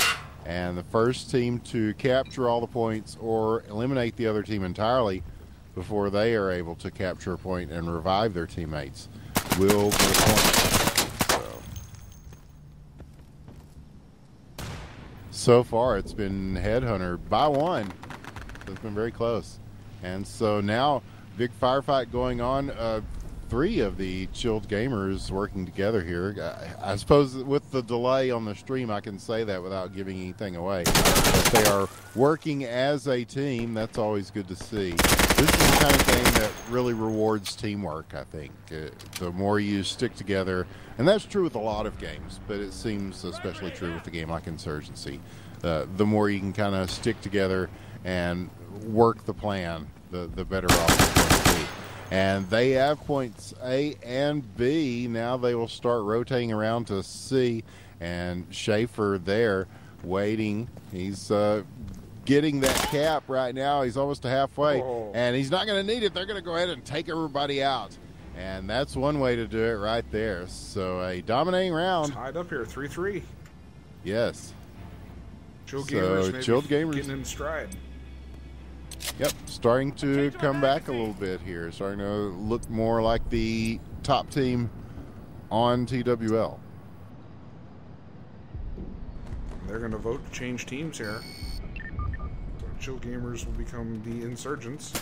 And the first team to capture all the points or eliminate the other team entirely before they are able to capture a point and revive their teammates will get a point. So far, it's been Headhunter by 1. It's been very close. And so now, big firefight going on. 3 of the Chilled Gamers working together here. I suppose with the delay on the stream, I can say that without giving anything away. But they are working as a team. That's always good to see. This is the kind of game that really rewards teamwork, I think. The more you stick together, and that's true with a lot of games, but it seems especially true with a game like Insurgency. The more you can kind of stick together and work the plan, the better off it's going to be. And they have points A and B. Now they will start rotating around to C. And Schaefer there waiting. He's getting that cap right now. He's almost to halfway. Oh. And he's not going to need it. They're going to go ahead and take everybody out. And that's one way to do it right there. So a dominating round. Tied up here, 3-3. Yes. Chilled Gamers Chilled Gamers getting in stride. Yep, starting to come back a little bit here. Starting to look more like the top team on TWL. They're going to vote to change teams here. So Chilled Gamers will become the Insurgents.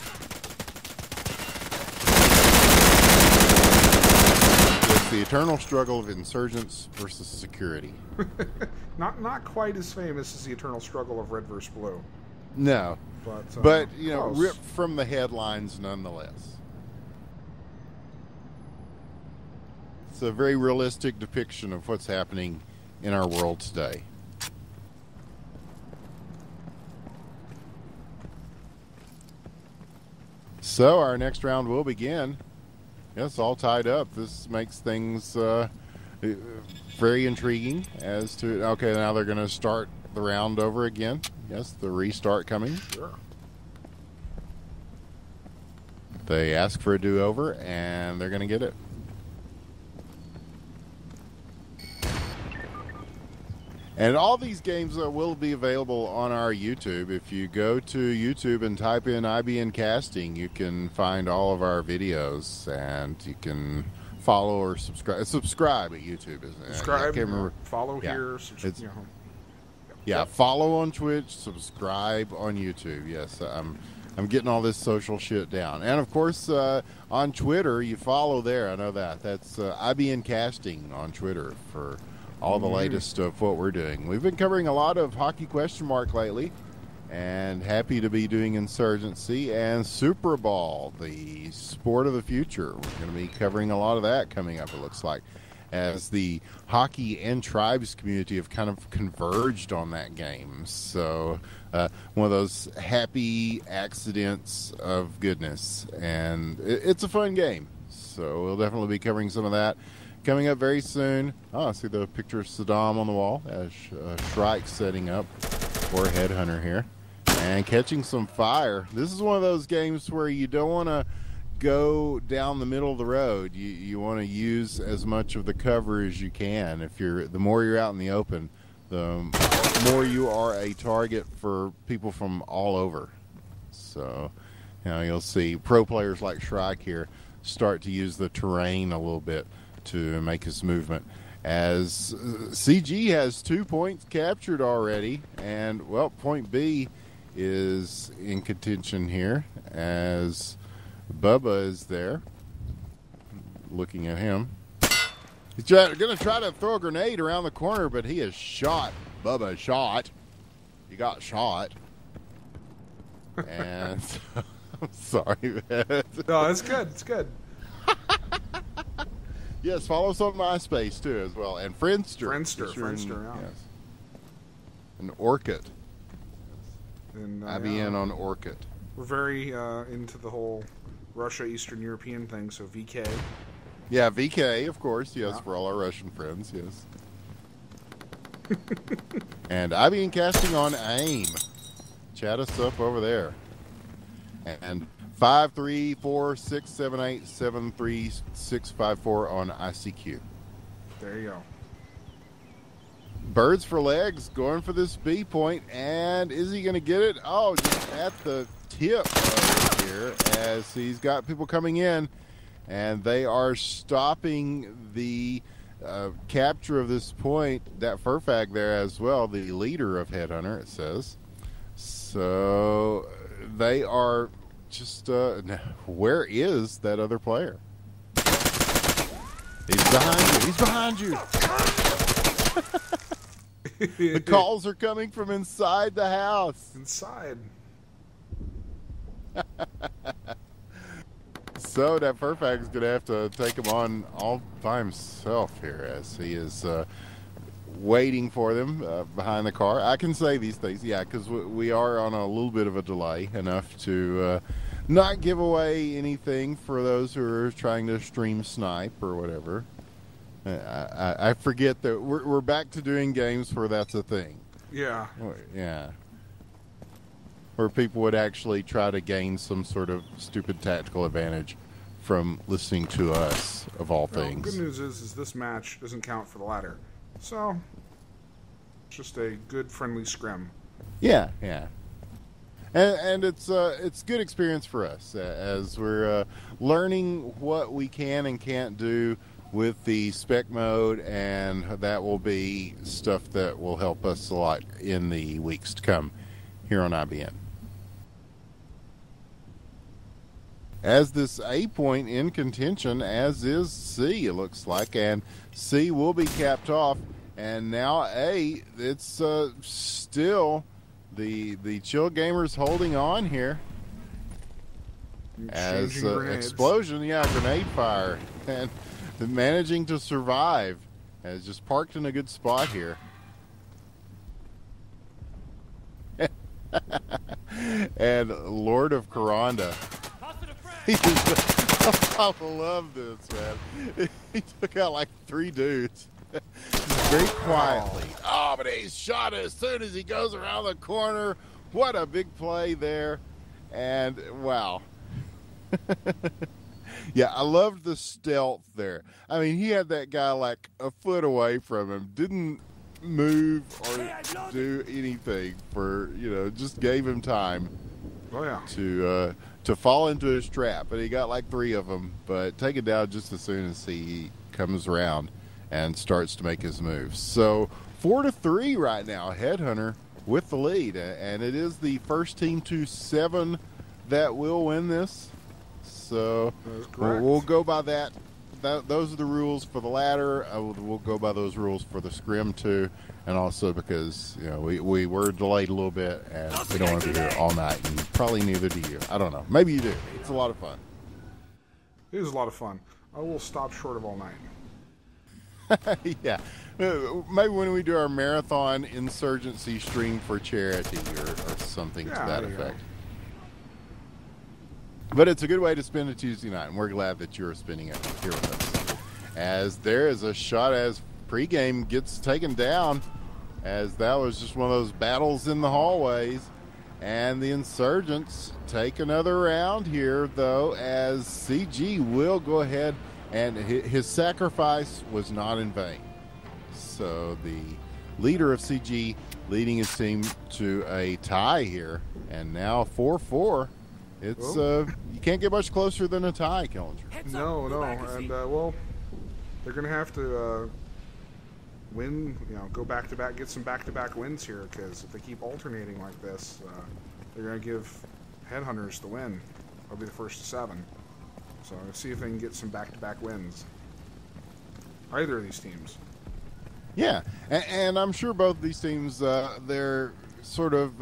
It's the eternal struggle of Insurgents versus Security. Not quite as famous as the eternal struggle of Red versus Blue. No. But you know, close. ripped from the headlines nonetheless. It's a very realistic depiction of what's happening in our world today. So our next round will begin. Yes, all tied up. This makes things very intriguing as to, okay, now they're going to start the round over again. Yes, the restart coming. Sure. They ask for a do-over, and they're going to get it. And all these games will be available on our YouTube. If you go to YouTube and type in IBN Casting, you can find all of our videos, and you can follow or subscribe. Subscribe at YouTube, isn't it? Subscribe, I can't remember. Follow Yeah. here. Yeah, follow on Twitch, subscribe on YouTube. Yes, I'm getting all this social shit down. And, of course, on Twitter, you follow there. I know that. That's IBN Casting on Twitter for all the latest of what we're doing. We've been covering a lot of Hockey Question Mark lately, and happy to be doing Insurgency and Super Ball, the sport of the future. We're going to be covering a lot of that coming up, it looks like, as the hockey and tribes community have kind of converged on that game. So one of those happy accidents of goodness, and it's a fun game. So we'll definitely be covering some of that coming up very soon. Oh, I see the picture of Saddam on the wall as Shrike setting up for Headhunter here and catching some fire. This is one of those games where you don't want to go down the middle of the road. You want to use as much of the cover as you can. The more you're out in the open, the more you are a target for people from all over. So, you'll see pro players like Shrike here start to use the terrain a little bit to make his movement. As CG has 2 points captured already, and well, point B is in contention here as Bubba is there looking at him. He's going to try to throw a grenade around the corner, but he is shot. Bubba shot. He got shot. And I'm sorry, man. No, it's good. It's good. Yes, follow us on MySpace too as well, and Friendster. Friendster, yeah. Yes. And Orkut. And IBN on Orkut. We're very into the whole Russia Eastern European thing, so VK. Yeah, VK, of course. Yes, Yeah. for all our Russian friends. Yes. And IBN casting on AIM. Chat us up over there. And 534-678-73654 on ICQ. There you go. Birds for legs going for this B point, and is he going to get it? Oh, just at the tip over here as he's got people coming in, and they are stopping the capture of this point. That Furfag there as well, the leader of Headhunter, it says. So they are just, where is that other player? He's behind you. He's behind you. The calls are coming from inside the house. Inside. So that Furfag's going to have to take him on all by himself here as he is waiting for them behind the car. I can say these things, yeah, because we are on a little bit of a delay, enough to not give away anything for those who are trying to stream snipe or whatever. I forget that we're back to doing games where that's a thing. Yeah. Yeah. Where people would actually try to gain some sort of stupid tactical advantage from listening to us, of all Well, things. good news is this match doesn't count for the ladder. So, it's just a good, friendly scrim. Yeah, yeah. And it's good experience for us as we're learning what we can and can't do with the spec mode, and that will be stuff that will help us a lot in the weeks to come here on IBN. As this A point in contention, as is C, it looks like, and C will be capped off, and now A, it's still the Chill Gamers holding on here. As Changing grenades. explosion, yeah, grenade fire, and managing to survive, as just parked in a good spot here. And Lord of Karanda. I love this, man. He took out like 3 dudes. Very quietly. Oh, but he's shot as soon as he goes around the corner. What a big play there. And wow. Yeah, I loved the stealth there. I mean, he had that guy like a foot away from him. Didn't move or do anything for, just gave him time Oh, yeah. to fall into his trap. But he got like 3 of them, but taken down just as soon as he comes around and starts to make his moves. So 4-3 right now, Headhunter with the lead, and it is the first team to 7 that will win this. So we'll go by that. Those are the rules for the ladder. We'll go by those rules for the scrim too, and also because we were delayed a little bit, and we don't want to be here all night, and probably neither do you. I don't know. Maybe you do. It's a lot of fun. It is a lot of fun. I will stop short of all night. Yeah, maybe when we do our marathon insurgency stream for charity or something to that effect. But it's a good way to spend a Tuesday night, and we're glad that you're spending it here with us. As there is a shot as pregame gets taken down, as that was just one of those battles in the hallways. And the Insurgents take another round here, though, as CG will go ahead, and his sacrifice was not in vain. So the leader of CG leading his team to a tie here, and now 4-4. It's you can't get much closer than a tie, Killinger. No, and well, they're gonna have to win. Go back to back, get some back-to-back wins here, because if they keep alternating like this, they're gonna give Headhunters the win. They'll be the first to 7. So let's see if they can get some back-to-back wins. Either of these teams. Yeah, and I'm sure both these teams, they're sort of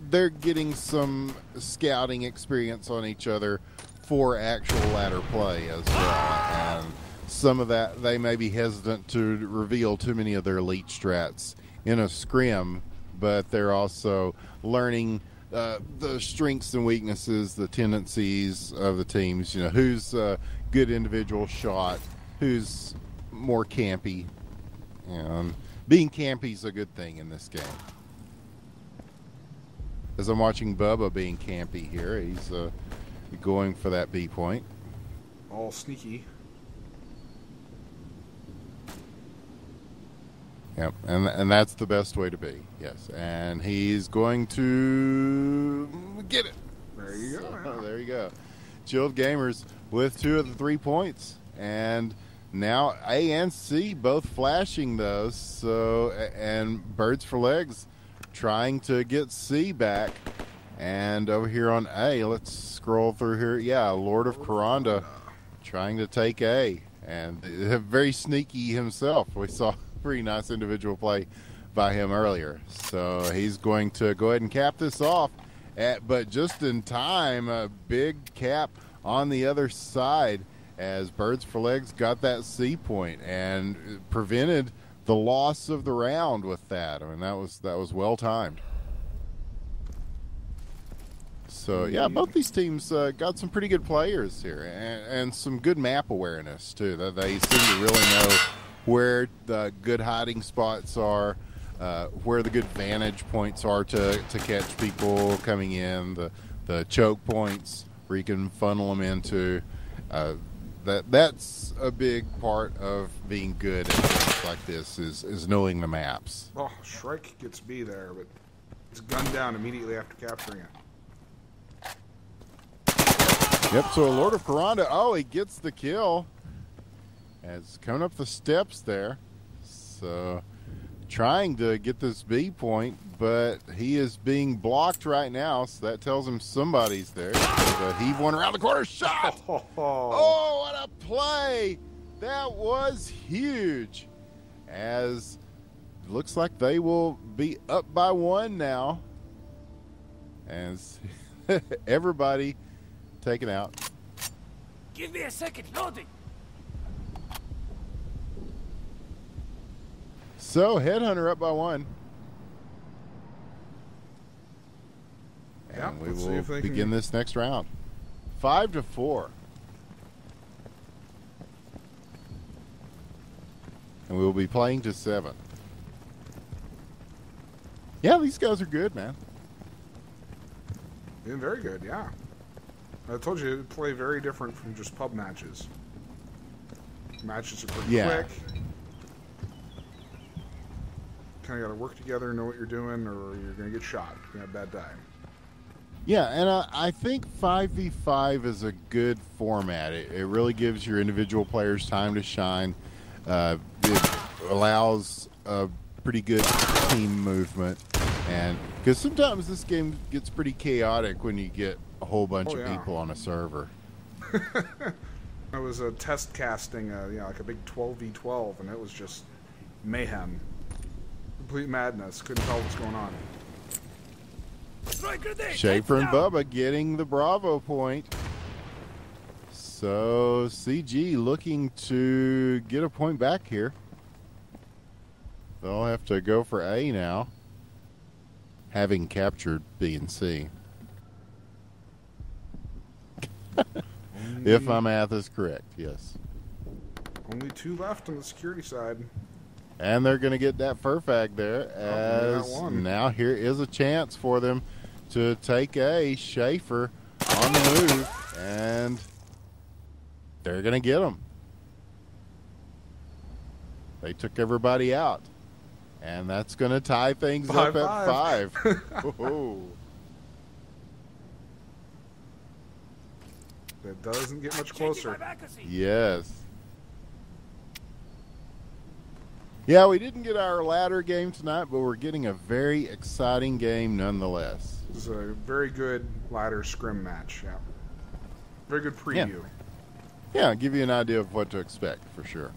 they're getting some scouting experience on each other for actual ladder play as well. And some of that, they may be hesitant to reveal too many of their elite strats in a scrim, but they're also learning the strengths and weaknesses, the tendencies of the teams. You know, who's a good individual shot, who's more campy. Being campy is a good thing in this game. As I'm watching Bubba being campy here, he's going for that B point. All sneaky. Yep, and that's the best way to be. Yes, and he's going to get it. There you go. Oh, there you go. Chilled Gamers with 2 of the 3 points, and now A and C both flashing those. So, and Birds for Legs trying to get C back. And over here on A, let's scroll through here. Yeah, Lord of Karanda trying to take A. And very sneaky himself. We saw a pretty nice individual play by him earlier. So he's going to go ahead and cap this off. But just in time, a big cap on the other side as Birds for Legs got that C point and prevented the loss of the round with that. I mean, that was well timed. So yeah, both these teams got some pretty good players here and some good map awareness too. They seem to really know where the good hiding spots are, where the good vantage points are to catch people coming in, the choke points where you can funnel them into. That's a big part of being good at things like this is knowing the maps. Oh, Shrike gets B there, but it's gunned down immediately after capturing it. Yep, so Lord of Karanda, he gets the kill. As coming up the steps there. So trying to get this B point, but he is being blocked right now, so that tells him somebody's there. So heave one around the corner, shot! Oh, what a play! That was huge. As looks like they will be up by 1 now. As everybody taken out. Give me a second, loading. So Headhunter up by 1. Yeah, And we let's see will if they begin this next round. 5-4. And we will be playing to 7. Yeah, these guys are good, man. Doing very good, yeah. I told you it'd play very different from just pub matches. Matches are pretty quick. Kind of got to work together, know what you're doing, or you're going to get shot. You're going to have a bad time. Yeah, and I think 5v5 is a good format. It really gives your individual players time to shine. It allows a pretty good team movement. And because sometimes this game gets pretty chaotic when you get a whole bunch of people on a server. I was test casting, like a big 12v12, and it was just mayhem. Complete madness. Couldn't tell what's going on. Schaefer and Bubba getting the Bravo point. So CG looking to get a point back here. They'll have to go for A now, having captured B and C. If my math is correct, yes. Only 2 left on the security side. And they're going to get that Furfag there, as now here is a chance for them to take A. Schaefer on the move, and they're going to get them. They took everybody out, and that's going to tie things up at 5. That doesn't get much closer. Yes. Yeah, we didn't get our ladder game tonight, but we're getting a very exciting game nonetheless. This is a very good ladder scrim match. Yeah. Very good preview. Yeah, give you an idea of what to expect for sure.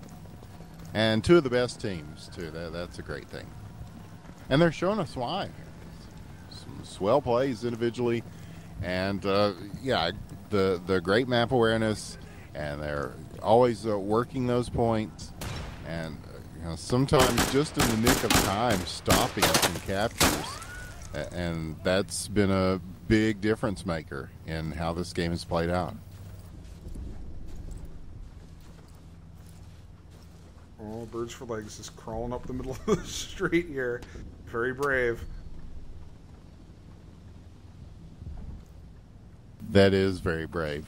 And two of the best teams, too. That's a great thing. And they're showing us why. Some swell plays individually. And, the great map awareness. And they're always working those points. And, sometimes just in the nick of time, stopping some captures. And that's been a big difference maker in how this game is played out. Oh, Birds for Legs is crawling up the middle of the street here. Very brave. That is very brave.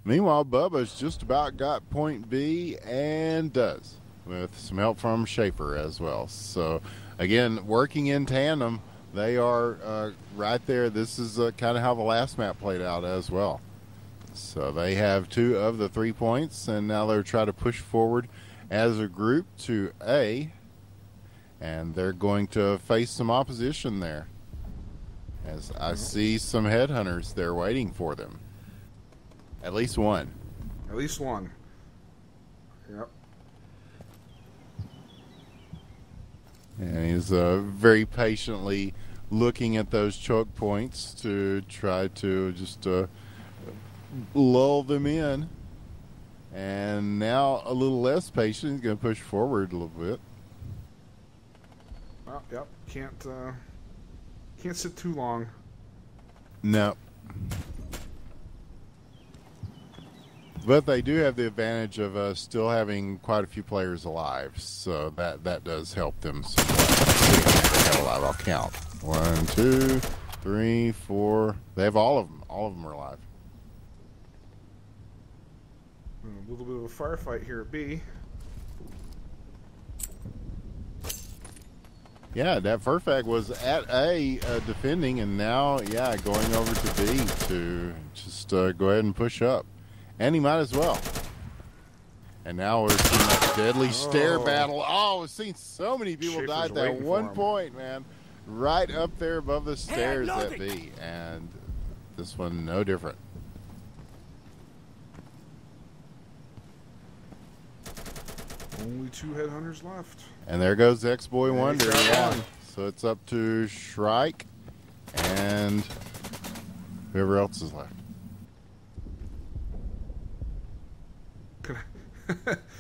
Meanwhile, Bubba's just about got point B and does, with some help from Schaefer as well. So, again, working in tandem, they are right there. This is kind of how the last map played out as well. So they have 2 of the 3 points, and now they're trying to push forward as a group to A, and they're going to face some opposition there. As I see some headhunters there waiting for them. At least one. At least one. Yep. And he's very patiently looking at those choke points to try to just lull them in. And now a little less patient. He's going to push forward a little bit. Well, yep. Can't sit too long. No. But they do have the advantage of still having quite a few players alive, so that does help them somewhat. Alive, I'll count. 1, 2, 3, 4. They have all of them. All of them are alive. A little bit of a firefight here at B. Yeah, that Furfag was at A defending, and now, going over to B to just go ahead and push up. And he might as well. And now we're seeing that deadly stair battle. Oh, we've seen so many people die at that one point, man. Right up there above the stairs at B. And this one, no different. Only 2 headhunters left. And there goes X-Boy Wonder. Yeah. So it's up to Shrike and whoever else is left.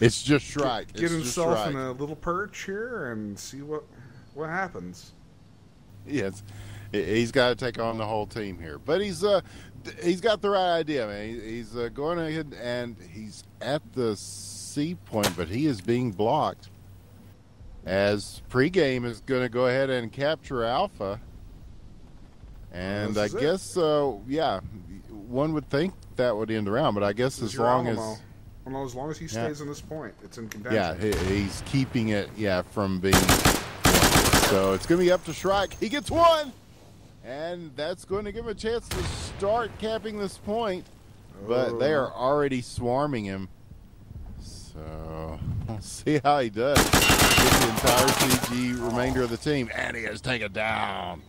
It's just Shrike. Get himself in a little perch here and see what happens. Yes, he's got to take on the whole team here, but he's got the right idea, man. He's going ahead and he's at the C point, but he is being blocked. As pregame is going to go ahead and capture Alpha, and I guess one would think that would end the round, but I guess as long as. Well, as long as he stays in this point, it's in contention. Yeah, he's keeping it, from being. So it's going to be up to Shrike. He gets 1, and that's going to give him a chance to start capping this point. But they are already swarming him. So we'll see how he does. Get the entire CG remainder of the team, and he has taken down.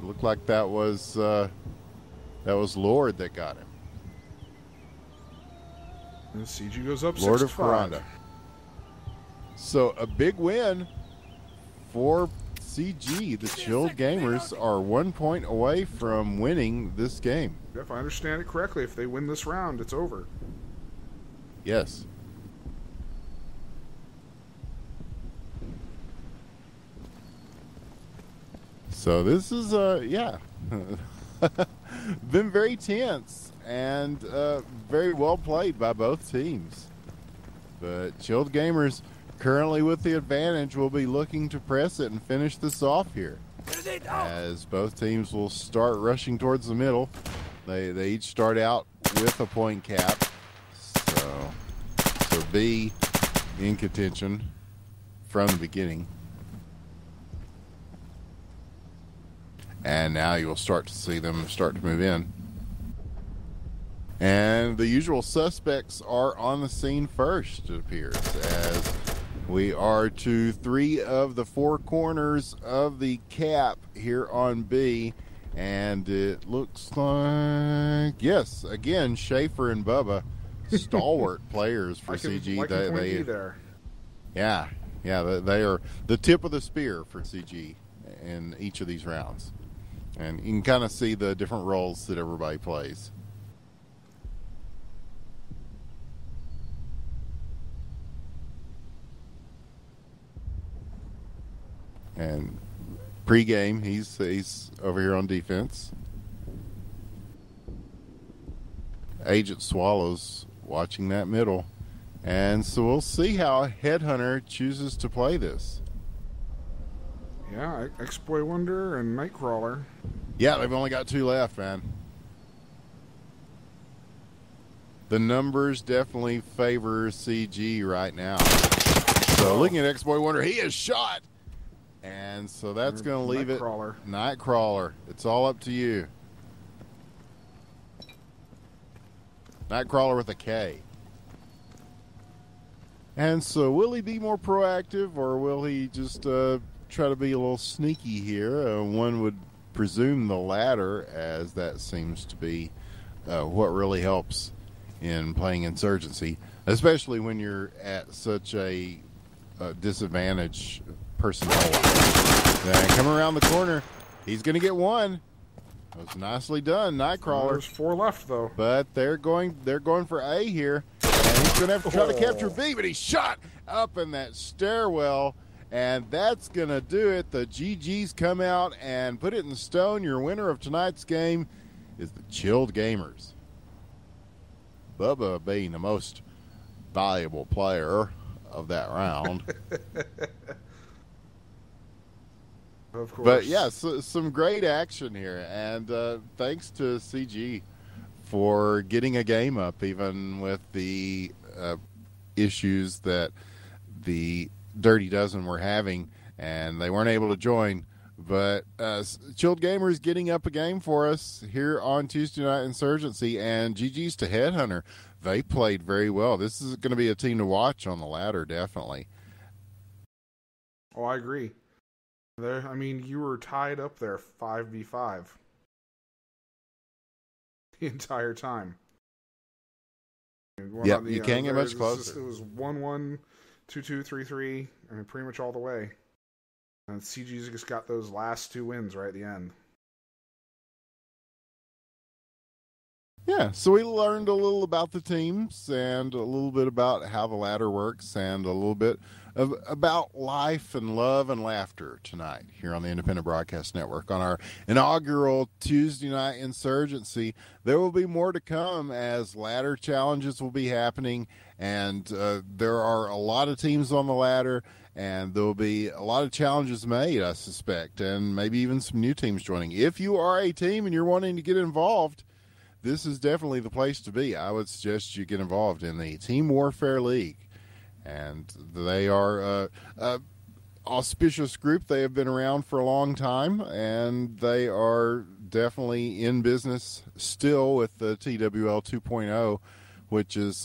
Looked like that was Lord that got him. And CG goes up 6-5. Lord of Kuranda. So a big win for CG. The Chilled Gamers are 1 point away from winning this game. If I understand it correctly, if they win this round, it's over. Yes. So this is been very tense and very well played by both teams. But Chilled Gamers, currently with the advantage, will be looking to press it and finish this off here. As both teams will start rushing towards the middle. They each start out with a point cap. So B in contention from the beginning. And now you'll start to see them start to move in. And the usual suspects are on the scene first, it appears, as we are to 3 of the 4 corners of the cap here on B. And it looks like, yes, again, Schaefer and Bubba stalwart players for I can, CG. I can point you there. Yeah, they are the tip of the spear for CG in each of these rounds. And you can kind of see the different roles that everybody plays. And pre-game, he's over here on defense. Agent Swallows watching that middle. And so we'll see how Headhunter chooses to play this. Yeah, X-Boy Wonder and Nightcrawler. Yeah, they've only got 2 left, man. The numbers definitely favor CG right now. So looking at X-Boy Wonder, he is shot. And so that's going to leave Nightcrawler. it. Nightcrawler. It's all up to you. Nightcrawler with a K. And so will he be more proactive, or will he just try to be a little sneaky here? One would presume the latter, as that seems to be what really helps in playing Insurgency, especially when you're at such a disadvantage personnel. Then coming around the corner, he's going to get one. That was nicely done, Nightcrawler. There's 4 left, though. But they're going for A here, and he's going to have to try to capture B, but he's shot up in that stairwell, and that's going to do it. The GGs come out and put it in stone. Your winner of tonight's game is the Chilled Gamers. Bubba being the most valuable player of that round. Of course. But yeah, some great action here, and thanks to CG for getting a game up, even with the issues that the Dirty Dozen were having, and they weren't able to join. But Chilled Gamers getting up a game for us here on Tuesday Night Insurgency, and GG's to Headhunter. They played very well. This is going to be a team to watch on the ladder, definitely. Oh, I agree. I mean, you were tied up there 5v5 the entire time. Yep, you can't get much closer. It was 1-1, 2-2, 3-3, and pretty much all the way. And CG's just got those last 2 wins right at the end. Yeah, so we learned a little about the teams and a little bit about how the ladder works and a little bit about life and love and laughter tonight here on the Independent Broadcast Network on our inaugural Tuesday Night Insurgency. There will be more to come as ladder challenges will be happening, and there are a lot of teams on the ladder, and there will be a lot of challenges made, I suspect, and maybe even some new teams joining. If you are a team and you're wanting to get involved, this is definitely the place to be. I would suggest you get involved in the Team Warfare League. And they are an auspicious group. They have been around for a long time, and they are definitely in business still with the TWL 2.0, which is